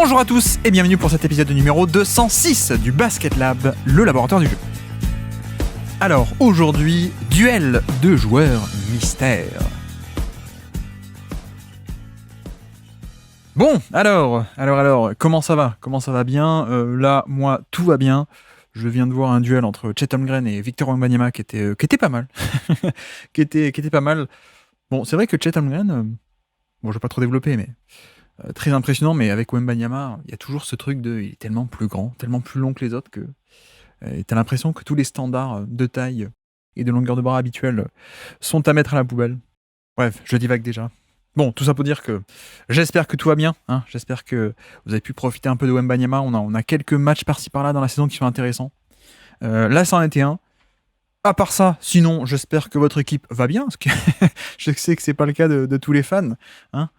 Bonjour à tous et bienvenue pour cet épisode numéro 206 du Basket Lab, le laboratoire du jeu. Alors, aujourd'hui, duel de joueurs mystères. Bon, alors, comment ça va ? Comment ça va bien ? Là, moi, tout va bien. Je viens de voir un duel entre Chet Holmgren et Victor Wembanyama qui était pas mal. qui était pas mal. Bon, c'est vrai que Chet Holmgren, je vais pas trop développer, mais très impressionnant, mais avec Wembanyama, il y a toujours ce truc il est tellement plus grand, tellement plus long que les autres que t'as l'impression que tous les standards de taille et de longueur de bras habituels sont à mettre à la poubelle. Bref, je divague déjà. Bon, tout ça pour dire que j'espère que tout va bien. Hein. J'espère que vous avez pu profiter un peu de Wembanyama. On a quelques matchs par-ci par-là dans la saison qui sont intéressants. Là, ça en était un. À part ça, sinon, j'espère que votre équipe va bien, parce que je sais que c'est pas le cas de tous les fans. Hein.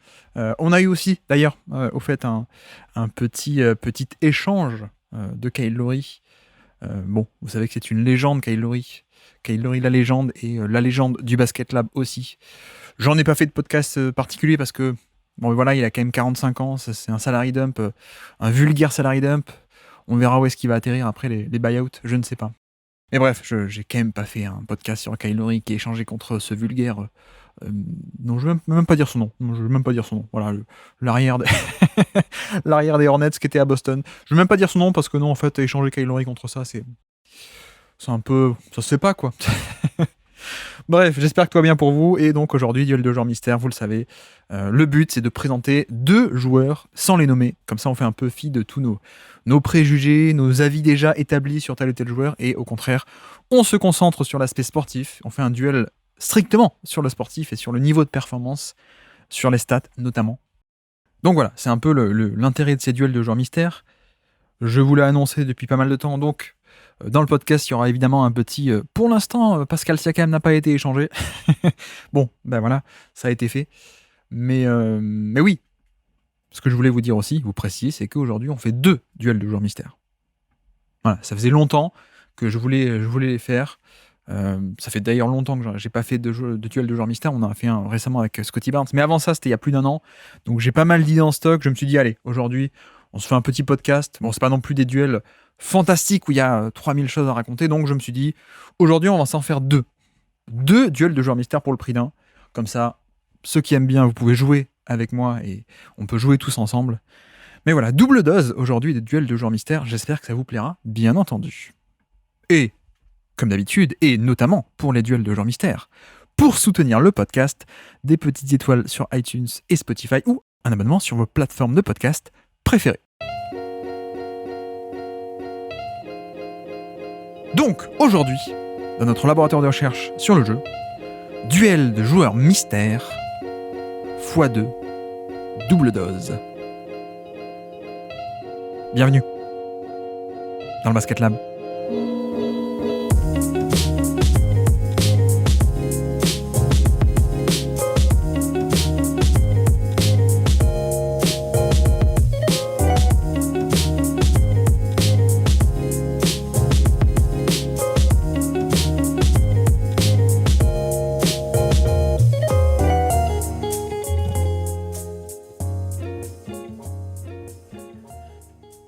On a eu aussi, d'ailleurs, au fait, un petit échange de Kyle Lowry. Vous savez que c'est une légende, Kyle Lowry. Kyle Lowry, la légende, et la légende du Basket Lab aussi. J'en ai pas fait de podcast particulier parce que, il a quand même 45 ans, c'est un salary dump, un vulgaire salary dump. On verra où est-ce qu'il va atterrir après les buyouts, je ne sais pas. Mais bref, j'ai quand même pas fait un podcast sur Kyle Lowry qui est échangé contre ce vulgaire. Non, je vais même pas dire son nom. Voilà, l'arrière des Hornets qui était à Boston. Je vais même pas dire son nom parce que non, en fait, échanger Kyle Lowry contre ça, c'est un peu, ça se fait pas quoi. Bref, j'espère que tout va bien pour vous. Et donc aujourd'hui, duel de joueurs mystères, vous le savez. Le but, c'est de présenter 2 joueurs sans les nommer. Comme ça, on fait un peu fi de tous nos préjugés, nos avis déjà établis sur tel ou tel joueur. Et au contraire, on se concentre sur l'aspect sportif. On fait un duel strictement sur le sportif et sur le niveau de performance, sur les stats notamment. Donc voilà, c'est un peu l'intérêt de ces duels de joueurs mystères. Je vous l'ai annoncé depuis pas mal de temps, donc dans le podcast, il y aura évidemment un petit... pour l'instant, Pascal Siakam n'a pas été échangé. Bon, voilà, ça a été fait. Mais oui, ce que je voulais vous dire aussi, vous préciser, c'est qu'aujourd'hui, on fait 2 duels de joueurs mystères. Voilà, ça faisait longtemps que je voulais les faire. Ça fait d'ailleurs longtemps que j'ai pas fait de duel de joueurs mystères. On en a fait un récemment avec Scotty Barnes. Mais avant ça, c'était il y a plus d'1 an. Donc j'ai pas mal d'idées en stock. Je me suis dit, allez, aujourd'hui, on se fait un petit podcast. Bon, c'est pas non plus des duels fantastique où il y a 3000 choses à raconter, donc je me suis dit, aujourd'hui on va s'en faire 2 duels de joueurs mystères pour le prix d'un, comme ça, ceux qui aiment bien, vous pouvez jouer avec moi et on peut jouer tous ensemble. Mais voilà, double dose aujourd'hui de duels de joueurs mystères, j'espère que ça vous plaira, bien entendu. Et, comme d'habitude, et notamment pour les duels de joueurs mystères, pour soutenir le podcast, des petites étoiles sur iTunes et Spotify ou un abonnement sur vos plateformes de podcast préférées. Donc, aujourd'hui, dans notre laboratoire de recherche sur le jeu, duel de joueurs mystères, x2, double dose. Bienvenue dans le Basket Lab.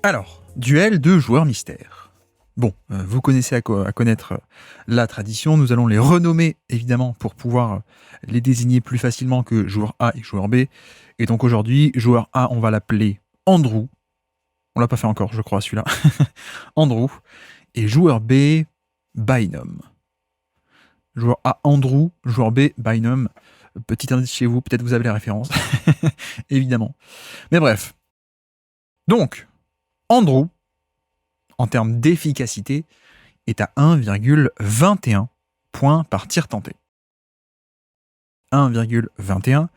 Alors, duel de joueurs mystères. Bon, vous connaissez à connaître la tradition, nous allons les renommer évidemment pour pouvoir les désigner plus facilement que joueur A et joueur B. Et donc aujourd'hui, joueur A, on va l'appeler Andrew. On l'a pas fait encore, je crois, celui-là. Andrew. Et joueur B, Bynum. Joueur A, Andrew. Joueur B, Bynum. Petit indice chez vous, peut-être vous avez les références. Évidemment. Mais bref. Donc, Andrew, en termes d'efficacité, est à 1,21 points par tir tenté. 1,21.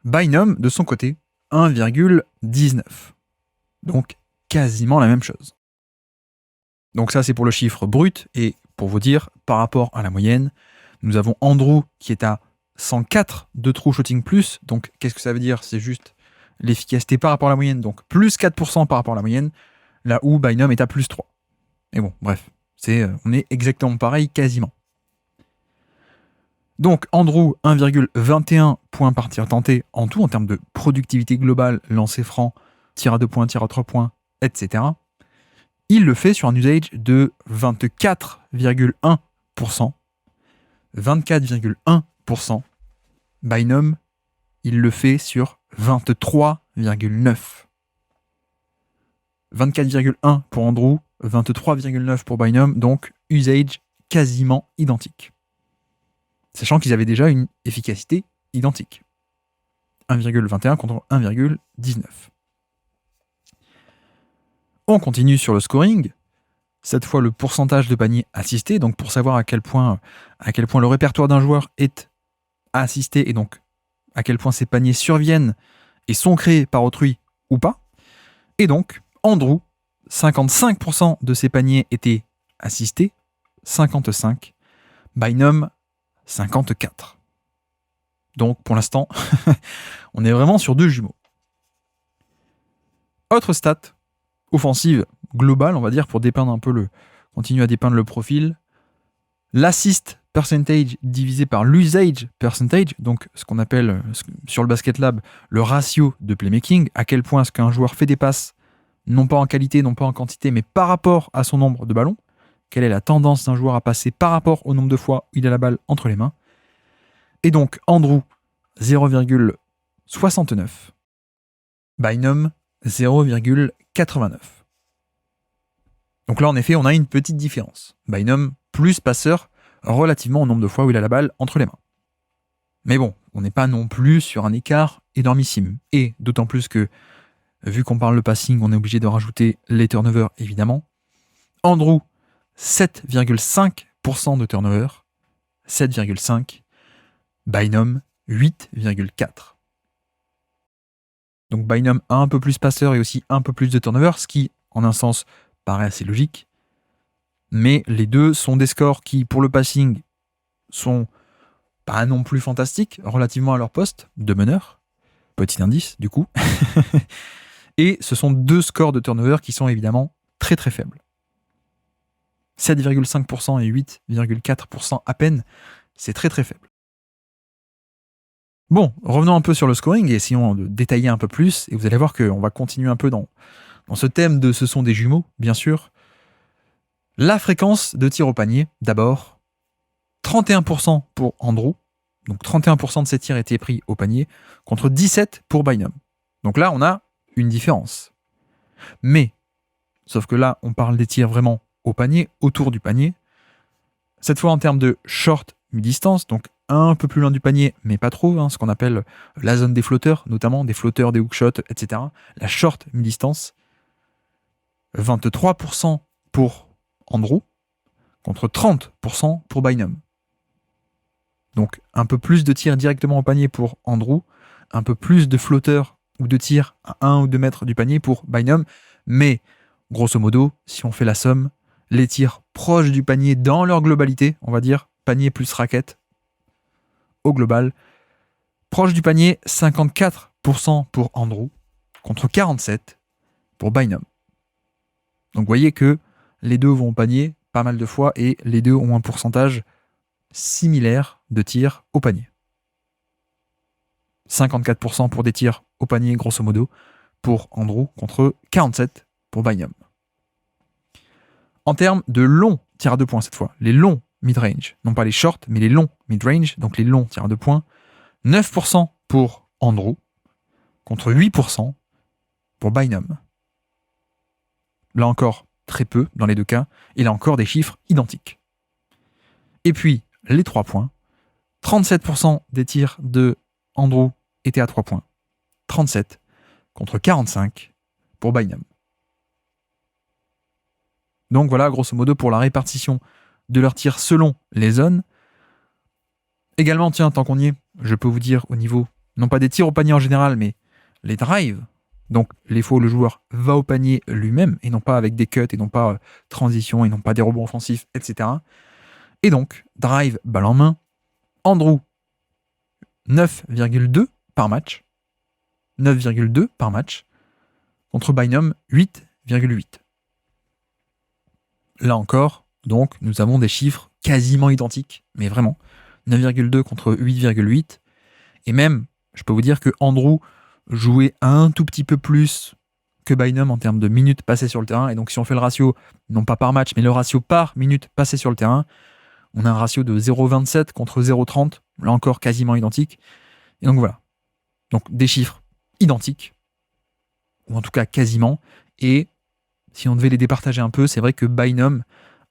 Bynum, de son côté, 1,19. Donc, quasiment la même chose. Donc ça, c'est pour le chiffre brut. Et pour vous dire, par rapport à la moyenne, nous avons Andrew qui est à 104 de true shooting plus. Donc, qu'est-ce que ça veut dire ? C'est juste l'efficacité par rapport à la moyenne. Donc, plus 4% par rapport à la moyenne. Là où Bynum est à plus 3. Et bon, bref, on est exactement pareil, quasiment. Donc, Andrew, 1,21 points par tir tenté en tout, en termes de productivité globale, lancer franc, tir à 2 points, tir à 3 points, etc. Il le fait sur un usage de 24,1%. 24,1%. Bynum, il le fait sur 23,9%. 24,1 pour Andrew, 23,9 pour Bynum, donc usage quasiment identique. Sachant qu'ils avaient déjà une efficacité identique. 1,21 contre 1,19. On continue sur le scoring. Cette fois, le pourcentage de paniers assistés, donc pour savoir à quel point le répertoire d'un joueur est assisté et donc à quel point ces paniers surviennent et sont créés par autrui ou pas. Et donc, Andrew, 55% de ses paniers étaient assistés, 55. Bynum, 54. Donc, pour l'instant, on est vraiment sur deux jumeaux. Autre stat, offensive globale, on va dire, pour dépeindre un peu continuer à dépeindre le profil. L'assist percentage divisé par l'usage percentage, donc ce qu'on appelle sur le Basket Lab le ratio de playmaking, à quel point est-ce qu'un joueur fait des passes, non pas en qualité, non pas en quantité, mais par rapport à son nombre de ballons. Quelle est la tendance d'un joueur à passer par rapport au nombre de fois où il a la balle entre les mains. Et donc, Andrew, 0,69. Bynum, 0,89. Donc là, en effet, on a une petite différence. Bynum, plus passeur, relativement au nombre de fois où il a la balle entre les mains. Mais bon, on n'est pas non plus sur un écart énormissime. Et d'autant plus que, vu qu'on parle de passing, on est obligé de rajouter les turnovers, évidemment. Andrew, 7,5% de turnover. 7,5%. Bynum, 8,4%. Donc Bynum a un peu plus passeur et aussi un peu plus de turnover, ce qui, en un sens, paraît assez logique. Mais les deux sont des scores qui, pour le passing, sont pas non plus fantastiques relativement à leur poste de meneur. Petit indice, du coup. Et ce sont deux scores de turnover qui sont évidemment très très faibles. 7,5% et 8,4% à peine, c'est très très faible. Bon, revenons un peu sur le scoring et essayons de détailler un peu plus. Et vous allez voir qu'on va continuer un peu dans ce thème de ce sont des jumeaux, bien sûr. La fréquence de tir au panier, d'abord. 31% pour Andrew. Donc 31% de ses tirs étaient pris au panier, contre 17% pour Bynum. Donc là, on a une différence. Mais, sauf que là, on parle des tirs vraiment au panier, autour du panier. Cette fois en termes de short mi-distance, donc un peu plus loin du panier, mais pas trop, ce qu'on appelle la zone des flotteurs, notamment des flotteurs, des hookshots, etc. La short mi-distance, 23% pour Andrew, contre 30% pour Bynum. Donc un peu plus de tirs directement au panier pour Andrew, un peu plus de flotteurs ou de tirs à 1 ou 2 mètres du panier pour Bynum, mais grosso modo, si on fait la somme, les tirs proches du panier dans leur globalité, on va dire panier plus raquette, au global, proche du panier, 54% pour Andrew, contre 47% pour Bynum. Donc vous voyez que les deux vont au panier pas mal de fois et les deux ont un pourcentage similaire de tirs au panier. 54% pour des tirs au panier, grosso modo, pour Andrew, contre 47% pour Bynum. En termes de longs tirs à 2 points cette fois, les longs mid-range, non pas les shorts, mais les longs mid-range, donc les longs tirs à 2 points, 9% pour Andrew, contre 8% pour Bynum. Là encore, très peu dans les deux cas, et là encore des chiffres identiques. Et puis, les 3 points, 37% des tirs de Andrew étaient à 3 points, 37 contre 45 pour Bynum. Donc voilà, grosso modo, pour la répartition de leurs tirs selon les zones. Également, tiens, tant qu'on y est, je peux vous dire au niveau, non pas des tirs au panier en général, mais les drives, donc les fois où le joueur va au panier lui-même, et non pas avec des cuts, et non pas transition, et non pas des rebonds offensifs, etc. Et donc, drive, balle en main, Andrew, 9,2 par match, 9,2 par match, contre Bynum, 8,8. Là encore, donc, nous avons des chiffres quasiment identiques, mais vraiment, 9,2 contre 8,8. Et même, je peux vous dire que Andrew jouait un tout petit peu plus que Bynum en termes de minutes passées sur le terrain. Et donc, si on fait le ratio, non pas par match, mais le ratio par minute passée sur le terrain, on a un ratio de 0,27 contre 0,30, là encore quasiment identique. Et donc voilà. Donc des chiffres identiques, ou en tout cas quasiment. Et si on devait les départager un peu, c'est vrai que Bynum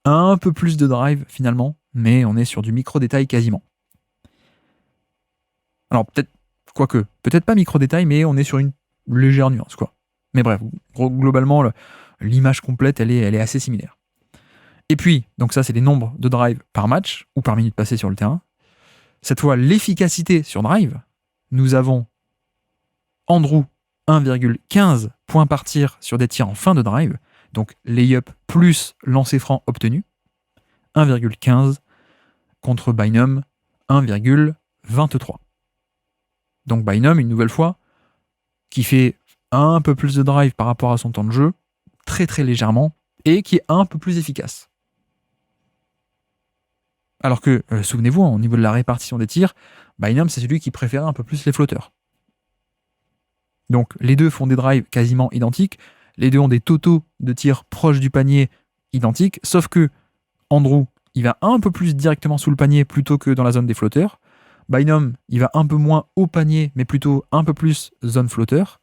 a un peu plus de drive finalement, mais on est sur du micro-détail quasiment. Alors peut-être pas micro-détail, mais on est sur une légère nuance, quoi. Mais bref, globalement, l'image complète, elle est assez similaire. Et puis, donc ça, c'est les nombres de drive par match, ou par minute passée sur le terrain. Cette fois, l'efficacité sur drive, nous avons Andrew 1,15 points par tir sur des tirs en fin de drive, donc lay-up plus lancer franc obtenu, 1,15 contre Bynum 1,23. Donc Bynum, une nouvelle fois, qui fait un peu plus de drive par rapport à son temps de jeu, très très légèrement, et qui est un peu plus efficace. Alors que, souvenez-vous, au niveau de la répartition des tirs, Bynum, c'est celui qui préférait un peu plus les flotteurs. Donc les deux font des drives quasiment identiques, les deux ont des totaux de tirs proches du panier identiques, sauf que Andrew, il va un peu plus directement sous le panier plutôt que dans la zone des flotteurs. Bynum, il va un peu moins au panier, mais plutôt un peu plus zone flotteur.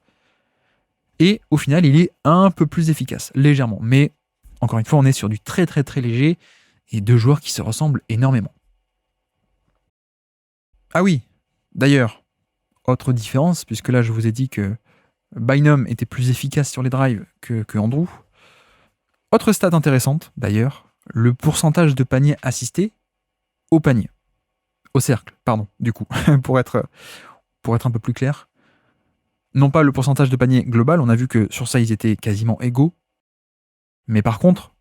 Et au final, il est un peu plus efficace, légèrement. Mais encore une fois, on est sur du très très très léger et deux joueurs qui se ressemblent énormément. Ah oui, d'ailleurs, autre différence, puisque là je vous ai dit que Bynum était plus efficace sur les drives que Andrew. Autre stat intéressante, d'ailleurs, le pourcentage de paniers assistés au panier. Au cercle, pardon, du coup, pour être un peu plus clair. Non pas le pourcentage de panier global, on a vu que sur ça ils étaient quasiment égaux. Mais par contre,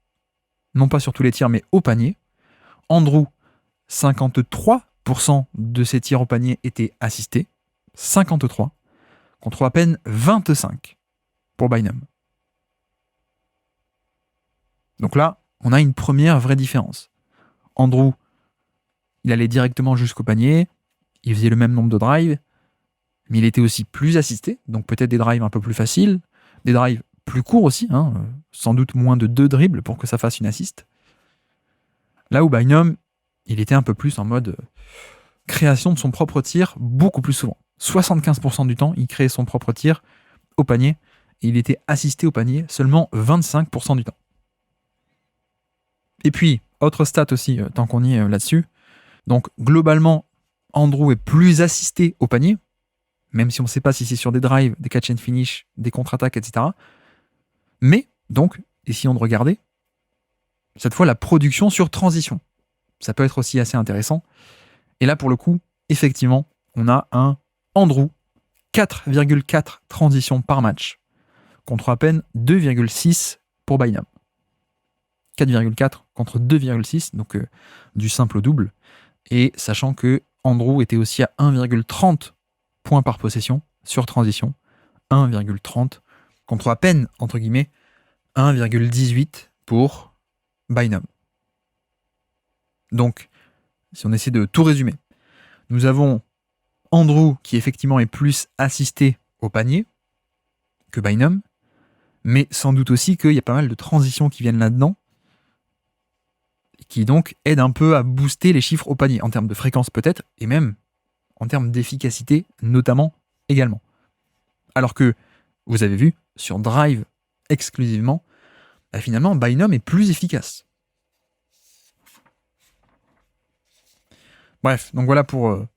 non pas sur tous les tirs, mais au panier, Andrew, 53% de ses tirs au panier étaient assistés. 53, contre à peine 25 pour Bynum. Donc là, on a une première vraie différence. Andrew, il allait directement jusqu'au panier, il faisait le même nombre de drives, mais il était aussi plus assisté, donc peut-être des drives un peu plus faciles, des drives plus courts aussi, sans doute moins de 2 dribbles pour que ça fasse une assist. Là où Bynum, il était un peu plus en mode création de son propre tir beaucoup plus souvent. 75% du temps, il créait son propre tir au panier, et il était assisté au panier seulement 25% du temps. Et puis, autre stat aussi, tant qu'on y est là-dessus, donc globalement, Andrew est plus assisté au panier, même si on ne sait pas si c'est sur des drives, des catch and finish, des contre-attaques, etc. Mais, donc, essayons de regarder, cette fois la production sur transition. Ça peut être aussi assez intéressant. Et là, pour le coup, effectivement, on a un Andrew 4,4 transitions par match, contre à peine 2,6 pour Bynum. 4,4 contre 2,6, donc du simple au double. Et sachant que Andrew était aussi à 1,30 points par possession sur transition, 1,30 contre à peine, entre guillemets, 1,18 pour Bynum. Donc, si on essaie de tout résumer, nous avons Andrew qui effectivement est plus assisté au panier que Bynum, mais sans doute aussi qu'il y a pas mal de transitions qui viennent là-dedans, qui donc aident un peu à booster les chiffres au panier, en termes de fréquence peut-être, et même en termes d'efficacité notamment également. Alors que, vous avez vu, sur Drive exclusivement, finalement Bynum est plus efficace. Bref, donc voilà pour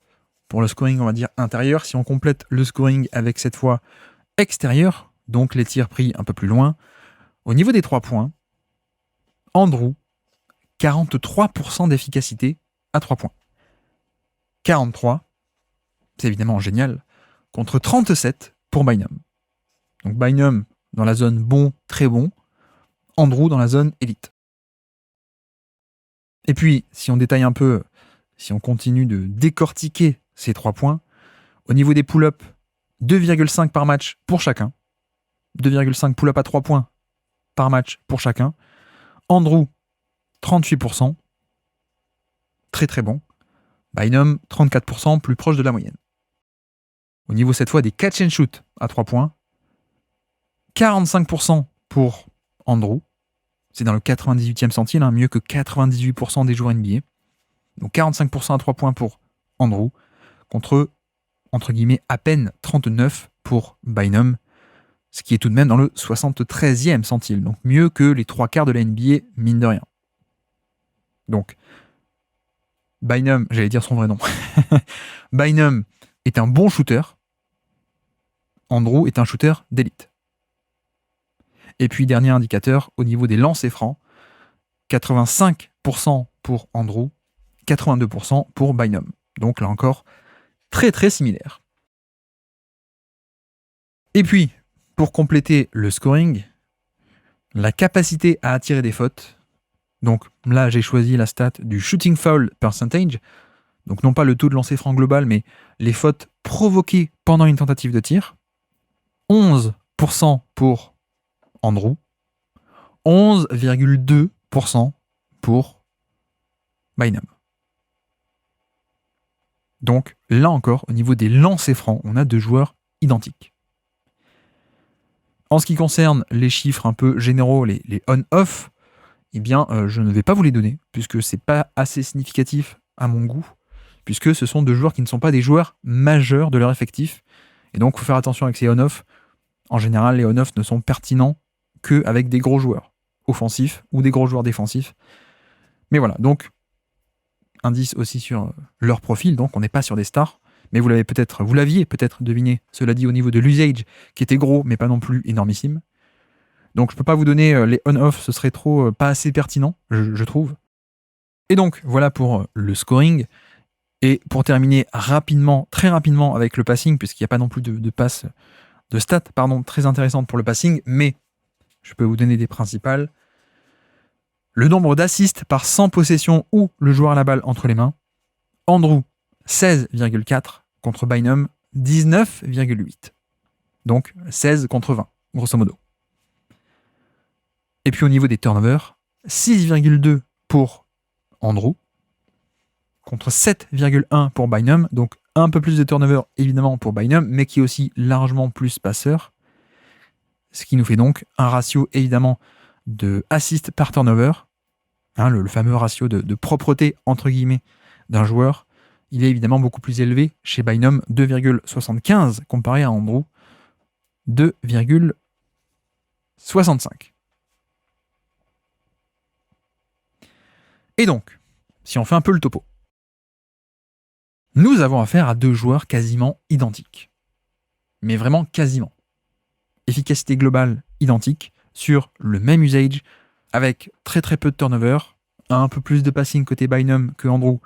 le scoring, on va dire, intérieur. Si on complète le scoring avec cette fois extérieur, donc les tirs pris un peu plus loin, au niveau des 3 points, Andrew, 43% d'efficacité à 3 points. 43, c'est évidemment génial, contre 37 pour Bynum. Donc Bynum dans la zone bon, très bon, Andrew dans la zone élite. Et puis, si on détaille un peu, si on continue de décortiquer ces 3 points, au niveau des pull-ups, 2,5 par match pour chacun. 2,5 pull-up à 3 points par match pour chacun. Andrew, 38%. Très très bon. Bynum, 34%, plus proche de la moyenne. Au niveau cette fois des catch and shoot à 3 points, 45% pour Andrew. C'est dans le 98e centile, mieux que 98% des joueurs NBA. Donc 45% à 3 points pour Andrew, contre, entre guillemets, à peine 39 pour Bynum, ce qui est tout de même dans le 73e centile, donc mieux que les 3/4 de la NBA, mine de rien. Donc, Bynum, j'allais dire son vrai nom, Bynum est un bon shooter, Andrew est un shooter d'élite. Et puis, dernier indicateur, au niveau des lancers francs, 85% pour Andrew, 82% pour Bynum. Donc là encore, très très similaire. Et puis, pour compléter le scoring, la capacité à attirer des fautes. Donc là, j'ai choisi la stat du shooting foul percentage. Donc non pas le taux de lancer franc global, mais les fautes provoquées pendant une tentative de tir. 11% pour Andrew. 11,2% pour Bynum. Donc là encore, au niveau des lancers francs, on a deux joueurs identiques. En ce qui concerne les chiffres un peu généraux, les on-off, eh bien, je ne vais pas vous les donner, puisque c'est pas assez significatif à mon goût, puisque ce sont deux joueurs qui ne sont pas des joueurs majeurs de leur effectif. Et donc, il faut faire attention avec ces on-off. En général, les on-off ne sont pertinents qu'avec des gros joueurs offensifs ou des gros joueurs défensifs. Mais voilà, donc, indice aussi sur leur profil, donc on n'est pas sur des stars. Mais vous l'aviez peut-être deviné, cela dit, au niveau de l'usage, qui était gros, mais pas non plus énormissime. Donc je ne peux pas vous donner les on-off, ce serait trop pas assez pertinent, je trouve. Et donc, voilà pour le scoring. Et pour terminer très rapidement avec le passing, puisqu'il n'y a pas non plus de stats très intéressantes pour le passing, mais je peux vous donner des principales. Le nombre d'assists par 100 possessions où le joueur a la balle entre les mains. Andrew, 16,4 contre Bynum, 19,8. Donc 16 contre 20, grosso modo. Et puis au niveau des turnovers, 6,2 pour Andrew, contre 7,1 pour Bynum, donc un peu plus de turnover évidemment pour Bynum, mais qui est aussi largement plus passeur. Ce qui nous fait donc un ratio évidemment de assist par turnover, le fameux ratio de propreté entre guillemets d'un joueur. Il est évidemment beaucoup plus élevé chez Bynum, 2,75 comparé à Andrew, 2,65. Et donc, si on fait un peu le topo, nous avons affaire à deux joueurs quasiment identiques. Mais vraiment quasiment. Efficacité globale identique sur le même usage, avec très très peu de turnover, un peu plus de passing côté Bynum que Andrew,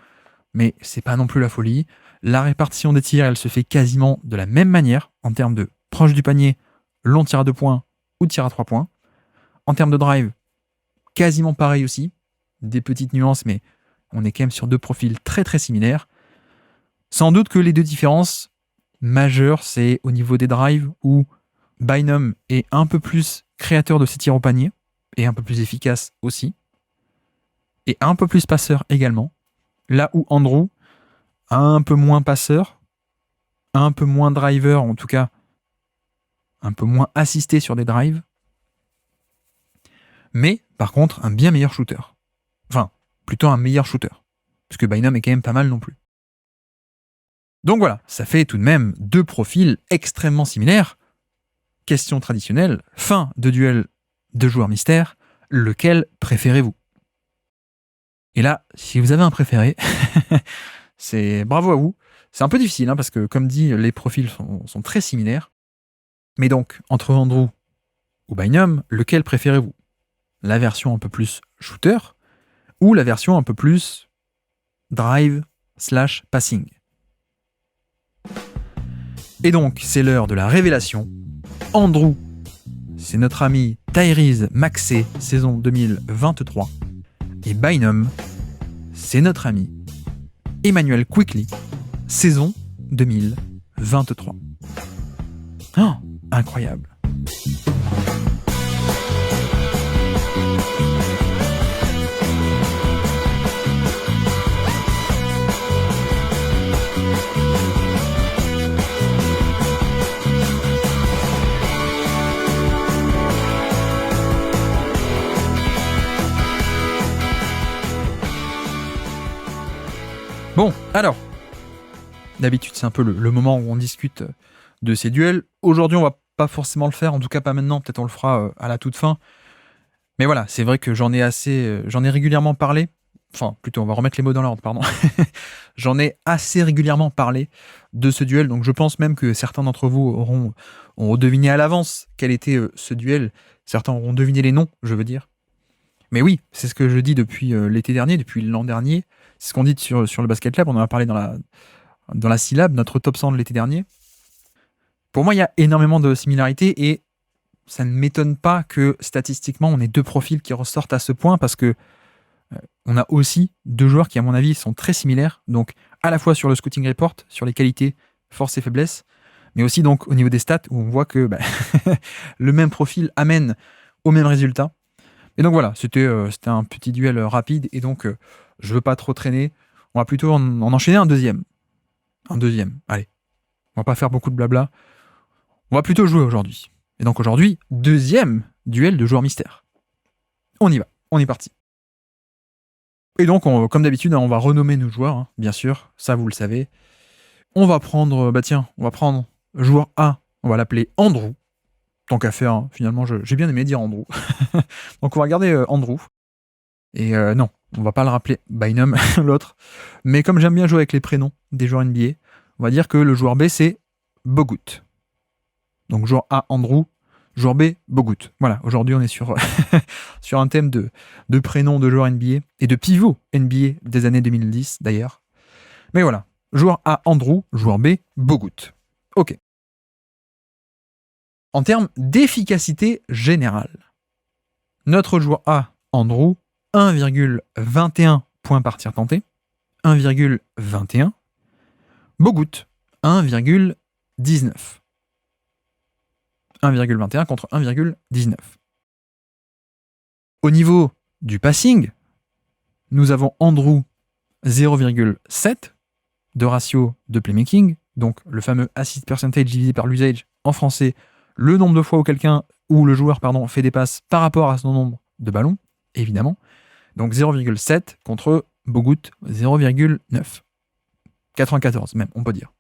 mais c'est pas non plus la folie. La répartition des tirs, elle se fait quasiment de la même manière, en termes de proche du panier, long tir à 2 points ou tir à 3 points. En termes de drive, quasiment pareil aussi. Des petites nuances, mais on est quand même sur deux profils très très similaires. Sans doute que les deux différences majeures, c'est au niveau des drives, où Bynum est un peu plus créateur de ses tirs au panier, et un peu plus efficace aussi, et un peu plus passeur également, là où Andrew, un peu moins passeur, un peu moins driver, en tout cas un peu moins assisté sur des drives, mais par contre un bien meilleur shooter. Enfin, plutôt un meilleur shooter, parce que Bynum est quand même pas mal non plus. Donc voilà, ça fait tout de même deux profils extrêmement similaires. Question traditionnelle, fin de duel de joueurs mystères, lequel préférez-vous ? Et là, si vous avez un préféré, c'est bravo à vous. C'est un peu difficile, parce que comme dit, les profils sont très similaires. Mais donc, entre Andrew ou Bynum, lequel préférez-vous ? La version un peu plus shooter ou la version un peu plus drive/passing ? Et donc, c'est l'heure de la révélation. Andrew, c'est notre ami Tyrese Maxey, saison 2023. Et Bynum, c'est notre ami Emmanuel Quickley, saison 2023. Oh, incroyable. Bon, alors, d'habitude c'est un peu le moment où on discute de ces duels. Aujourd'hui on va pas forcément le faire, en tout cas pas maintenant, peut-être on le fera à la toute fin. Mais voilà, c'est vrai que j'en ai régulièrement parlé. Enfin, plutôt, on va remettre les mots dans l'ordre, pardon. J'en ai assez régulièrement parlé de ce duel, donc je pense même que certains d'entre vous auront deviné à l'avance quel était ce duel. Certains auront deviné les noms, je veux dire. Mais oui, c'est ce que je dis depuis l'été dernier, depuis l'an dernier. C'est ce qu'on dit sur le Basket Lab, on en a parlé dans la syllabe, notre top 100 de l'été dernier. Pour moi, il y a énormément de similarités et ça ne m'étonne pas que statistiquement, on ait deux profils qui ressortent à ce point parce que on a aussi deux joueurs qui, à mon avis, sont très similaires. Donc, à la fois sur le scouting report, sur les qualités, forces et faiblesses, mais aussi donc au niveau des stats où on voit que le même profil amène au même résultat. Et donc voilà, c'était un petit duel rapide et donc je veux pas trop traîner. On va plutôt en enchaîner un deuxième. Allez. On va pas faire beaucoup de blabla. On va plutôt jouer aujourd'hui. Et donc aujourd'hui, deuxième duel de joueurs mystères. On y va, on est parti. Et donc, comme d'habitude, on va renommer nos joueurs, hein, bien sûr, ça vous le savez. On va prendre, joueur A, on va l'appeler Andrew. Tant qu'à faire, hein, finalement, j'ai bien aimé dire Andrew. Donc on va garder Andrew. Et non, on va pas le rappeler Bynum, l'autre. Mais comme j'aime bien jouer avec les prénoms des joueurs NBA, on va dire que le joueur B, c'est Bogut. Donc joueur A, Andrew. Joueur B, Bogut. Voilà, aujourd'hui on est sur un thème de prénoms de joueurs NBA et de pivots NBA des années 2010 d'ailleurs. Mais voilà, joueur A, Andrew, joueur B, Bogut. Ok. En termes d'efficacité générale, notre joueur A, Andrew, 1,21 points par tir tenté, 1,21. Bogut, 1,19. 1,21 contre 1,19. Au niveau du passing, nous avons Andrew 0,7 de ratio de playmaking, donc le fameux assist percentage divisé par l'usage, en français, le nombre de fois où le joueur fait des passes par rapport à son nombre de ballons, évidemment. Donc 0,7 contre Bogut 0,9. 94 même, on peut dire.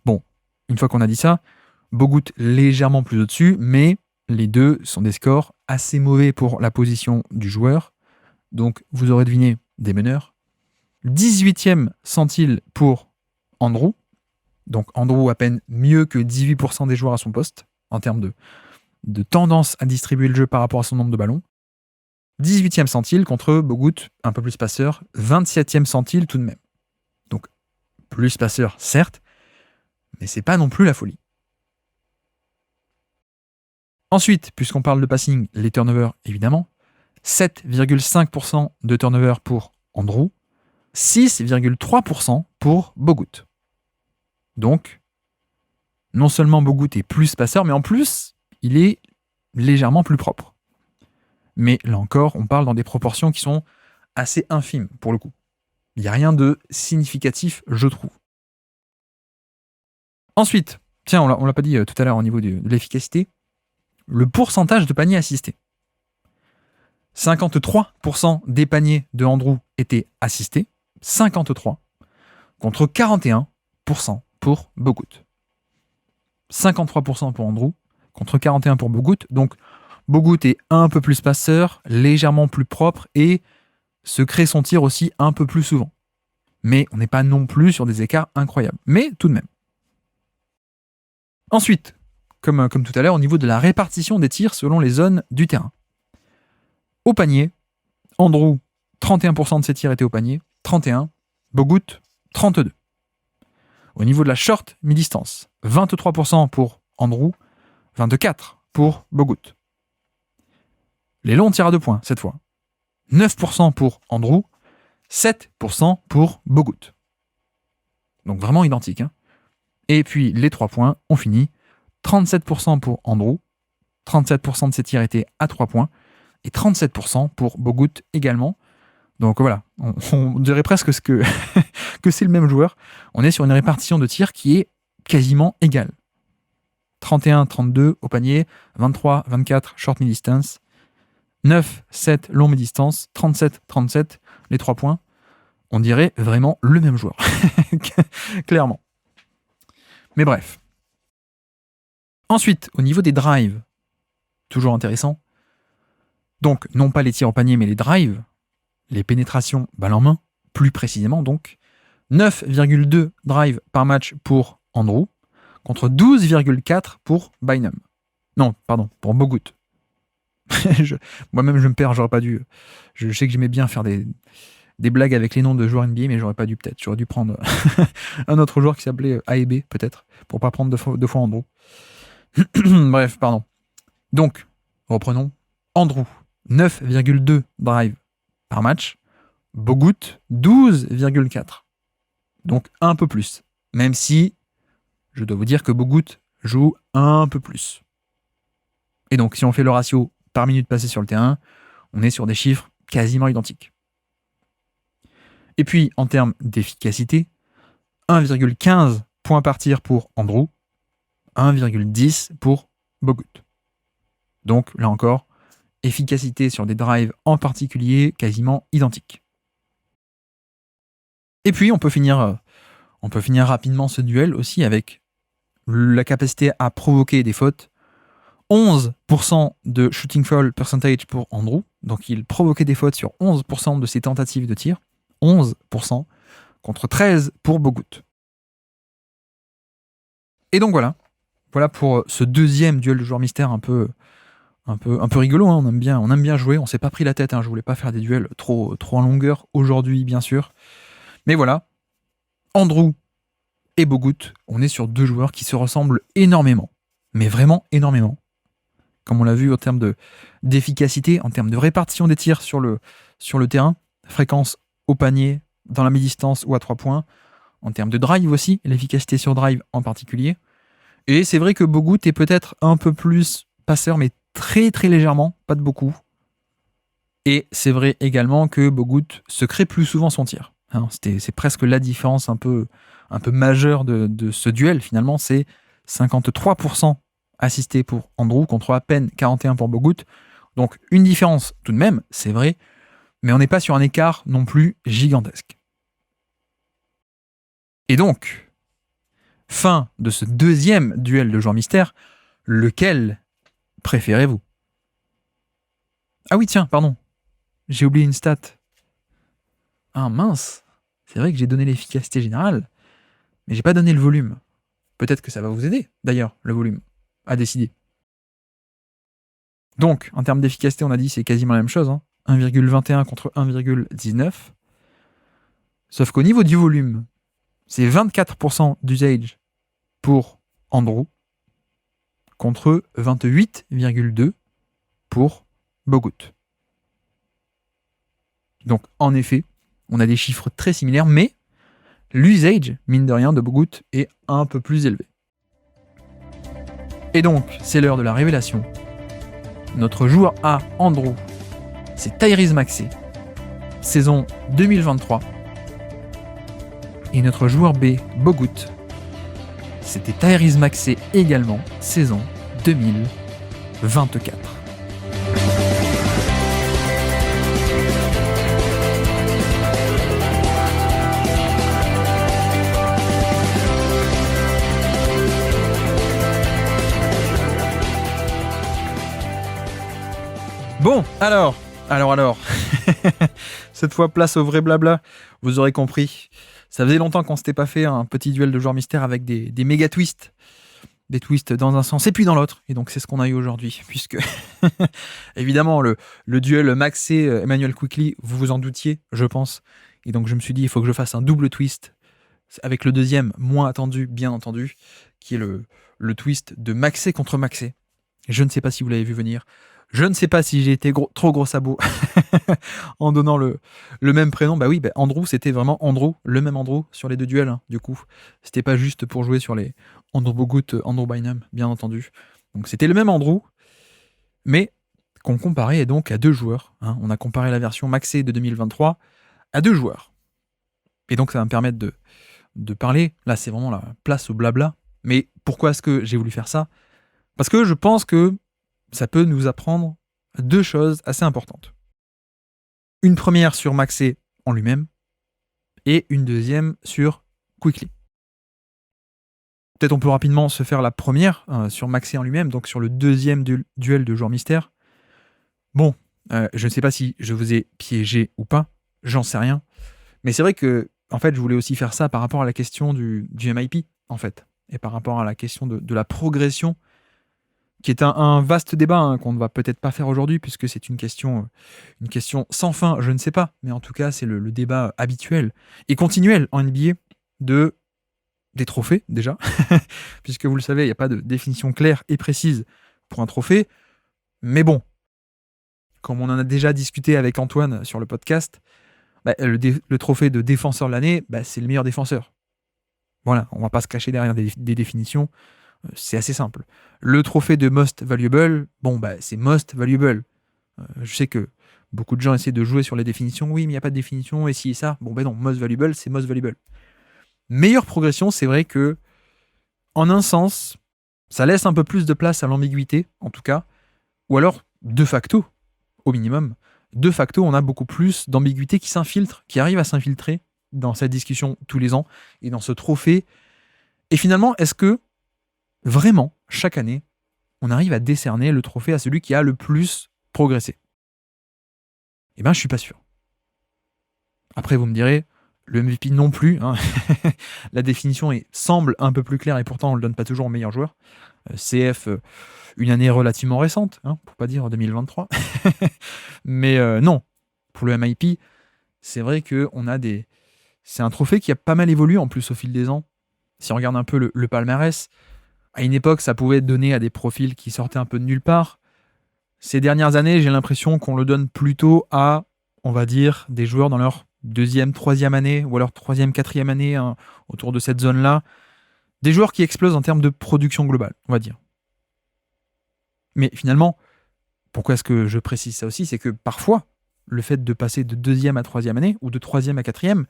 Bon, une fois qu'on a dit ça, Bogut légèrement plus au-dessus, mais les deux sont des scores assez mauvais pour la position du joueur. Donc vous aurez deviné des meneurs. 18e centile pour Andrew. Donc Andrew à peine mieux que 18% des joueurs à son poste en termes de tendance à distribuer le jeu par rapport à son nombre de ballons. 18e centile contre Bogut, un peu plus passeur, 27e centile tout de même. Donc plus passeur certes, mais c'est pas non plus la folie. Ensuite, puisqu'on parle de passing, les turnovers, évidemment. 7,5% de turnovers pour Andrew, 6,3% pour Bogut. Donc, non seulement Bogut est plus passeur, mais en plus, il est légèrement plus propre. Mais là encore, on parle dans des proportions qui sont assez infimes, pour le coup. Il n'y a rien de significatif, je trouve. Ensuite, tiens, on l'a pas dit tout à l'heure au niveau de l'efficacité, le pourcentage de paniers assistés. 53% des paniers de Andrew étaient assistés, 53, contre 41% pour Bogut. 53% pour Andrew, contre 41% pour Bogut. Donc, Bogut est un peu plus passeur, légèrement plus propre et se crée son tir aussi un peu plus souvent. Mais on n'est pas non plus sur des écarts incroyables. Mais tout de même. Ensuite, comme tout à l'heure, au niveau de la répartition des tirs selon les zones du terrain. Au panier, Andrew, 31% de ses tirs étaient au panier, 31, Bogut, 32. Au niveau de la short mi-distance, 23% pour Andrew, 24 pour Bogut. Les longs tirs à 2 points, cette fois. 9% pour Andrew, 7% pour Bogut. Donc vraiment identique. Hein. Et puis les 3 points, on finit. 37% pour Andrew, 37% de ses tirs étaient à 3 points, et 37% pour Bogut également. Donc voilà, on dirait presque que c'est le même joueur. On est sur une répartition de tirs qui est quasiment égale. 31-32 au panier, 23-24 short mid-distance, 9-7 long mid-distance, 37-37 les 3 points. On dirait vraiment le même joueur. Clairement. Mais bref. Ensuite, au niveau des drives, toujours intéressant. Donc, non pas les tirs au panier, mais les drives, les pénétrations balle en main, plus précisément donc, 9,2 drives par match pour Andrew, contre 12,4 pour Bynum. Non, pardon, pour Bogut. Moi-même, je me perds, j'aurais pas dû. Je sais que j'aimais bien faire des blagues avec les noms de joueurs NBA, mais j'aurais pas dû peut-être. J'aurais dû prendre un autre joueur qui s'appelait A et B, peut-être, pour pas prendre deux fois Andrew. Bref, pardon. Donc, reprenons. Andrew, 9,2 drives par match. Bogut, 12,4. Donc un peu plus. Même si, je dois vous dire que Bogut joue un peu plus. Et donc, si on fait le ratio par minute passée sur le terrain, on est sur des chiffres quasiment identiques. Et puis, en termes d'efficacité, 1,15 points par tir pour Andrew, 1,10 pour Bogut. Donc, là encore, efficacité sur des drives en particulier quasiment identique. Et puis, on peut finir rapidement ce duel aussi avec la capacité à provoquer des fautes. 11% de shooting foul percentage pour Andrew. Donc, il provoquait des fautes sur 11% de ses tentatives de tir. 11% contre 13 pour Bogut. Et donc voilà pour ce deuxième duel de joueurs mystères un peu rigolo, hein. On aime bien jouer, on s'est pas pris la tête, hein. Je voulais pas faire des duels trop en longueur aujourd'hui, bien sûr. Mais voilà, Andrew et Bogut, on est sur deux joueurs qui se ressemblent énormément, mais vraiment énormément. Comme on l'a vu en termes d'efficacité, en termes de répartition des tirs sur le terrain, fréquence au panier, dans la mi-distance ou à 3 points, en termes de drive aussi, l'efficacité sur drive en particulier. Et c'est vrai que Bogut est peut-être un peu plus passeur, mais très très légèrement, pas de beaucoup. Et c'est vrai également que Bogut se crée plus souvent son tir. Hein, c'est presque la différence un peu majeure de ce duel finalement, c'est 53% assisté pour Andrew contre à peine 41% pour Bogut. Donc une différence tout de même, c'est vrai, mais on n'est pas sur un écart non plus gigantesque. Et donc, fin de ce deuxième duel de joueurs mystères, lequel préférez-vous ? Ah oui, tiens, pardon, j'ai oublié une stat. Ah mince, c'est vrai que j'ai donné l'efficacité générale, mais j'ai pas donné le volume. Peut-être que ça va vous aider, d'ailleurs, le volume, à décider. Donc, en termes d'efficacité, on a dit c'est quasiment la même chose, hein. 1,21 contre 1,19. Sauf qu'au niveau du volume, c'est 24% d'usage pour Andrew contre 28,2 pour Bogut. Donc, en effet, on a des chiffres très similaires, mais l'usage, mine de rien, de Bogut est un peu plus élevé. Et donc, c'est l'heure de la révélation. Notre joueur A, Andrew, c'est Tyrese Maxey, saison 2023. Et notre joueur B, Bogut, c'était Tyrese Maxey également, saison 2024. Bon, alors, cette fois place au vrai blabla, vous aurez compris. Ça faisait longtemps qu'on s'était pas fait un petit duel de joueurs mystères avec des méga twists. Des twists dans un sens et puis dans l'autre. Et donc c'est ce qu'on a eu aujourd'hui, puisque évidemment le duel Maxey-Emmanuel Quickley, vous vous en doutiez, je pense. Et donc je me suis dit, il faut que je fasse un double twist, avec le deuxième moins attendu, bien entendu, qui est le twist de Maxey contre Maxey. Je ne sais pas si vous l'avez vu venir. Je ne sais pas si j'ai été trop gros sabot en donnant le même prénom. Bah oui, Andrew, c'était vraiment Andrew, le même Andrew sur les deux duels, hein, du coup. C'était pas juste pour jouer sur les Andrew Bogut, Andrew Bynum, bien entendu. Donc c'était le même Andrew, mais qu'on comparait donc à deux joueurs. Hein. On a comparé la version Maxey de 2023 à deux joueurs. Et donc ça va me permettre de parler. Là, c'est vraiment la place au blabla. Mais pourquoi est-ce que j'ai voulu faire ça ? Parce que je pense que ça peut nous apprendre deux choses assez importantes. Une première sur Maxey en lui-même, et une deuxième sur Quickly. Peut-être on peut rapidement se faire la première sur Maxey en lui-même, donc sur le deuxième duel de joueur mystère. Bon, je ne sais pas si je vous ai piégé ou pas, j'en sais rien. Mais c'est vrai que, en fait, je voulais aussi faire ça par rapport à la question du MIP, en fait, et par rapport à la question de la progression, qui est un vaste débat qu'on ne va peut-être pas faire aujourd'hui, puisque c'est une question sans fin, je ne sais pas, mais en tout cas, c'est le débat habituel et continuel en NBA des trophées, déjà, puisque vous le savez, il n'y a pas de définition claire et précise pour un trophée, mais bon, comme on en a déjà discuté avec Antoine sur le podcast, le trophée de défenseur de l'année, c'est le meilleur défenseur. Voilà, on va pas se cacher derrière des définitions, c'est assez simple. Le trophée de Most Valuable, c'est Most Valuable. Je sais que beaucoup de gens essaient de jouer sur les définitions, oui, mais il n'y a pas de définition, et si et ça, non, Most Valuable, c'est Most Valuable. Meilleure progression, c'est vrai que, en un sens, ça laisse un peu plus de place à l'ambiguïté, en tout cas, ou alors, de facto, au minimum, de facto, on a beaucoup plus d'ambiguïté qui s'infiltre, qui arrive à s'infiltrer dans cette discussion tous les ans et dans ce trophée. Et finalement, est-ce que vraiment, chaque année, on arrive à décerner le trophée à celui qui a le plus progressé? Eh bien, je suis pas sûr. Après, vous me direz, le MVP non plus. La définition semble un peu plus claire et pourtant on le donne pas toujours au meilleur joueur. CF, une année relativement récente, pour pas dire 2023. Mais non, pour le MIP, c'est vrai que c'est un trophée qui a pas mal évolué en plus au fil des ans. Si on regarde un peu le palmarès, à une époque, ça pouvait être donné à des profils qui sortaient un peu de nulle part. Ces dernières années, j'ai l'impression qu'on le donne plutôt à, on va dire, des joueurs dans leur deuxième, troisième année, ou alors troisième, quatrième année, autour de cette zone-là. Des joueurs qui explosent en termes de production globale, on va dire. Mais finalement, pourquoi est-ce que je précise ça aussi? C'est que parfois, le fait de passer de deuxième à troisième année, ou de troisième à quatrième,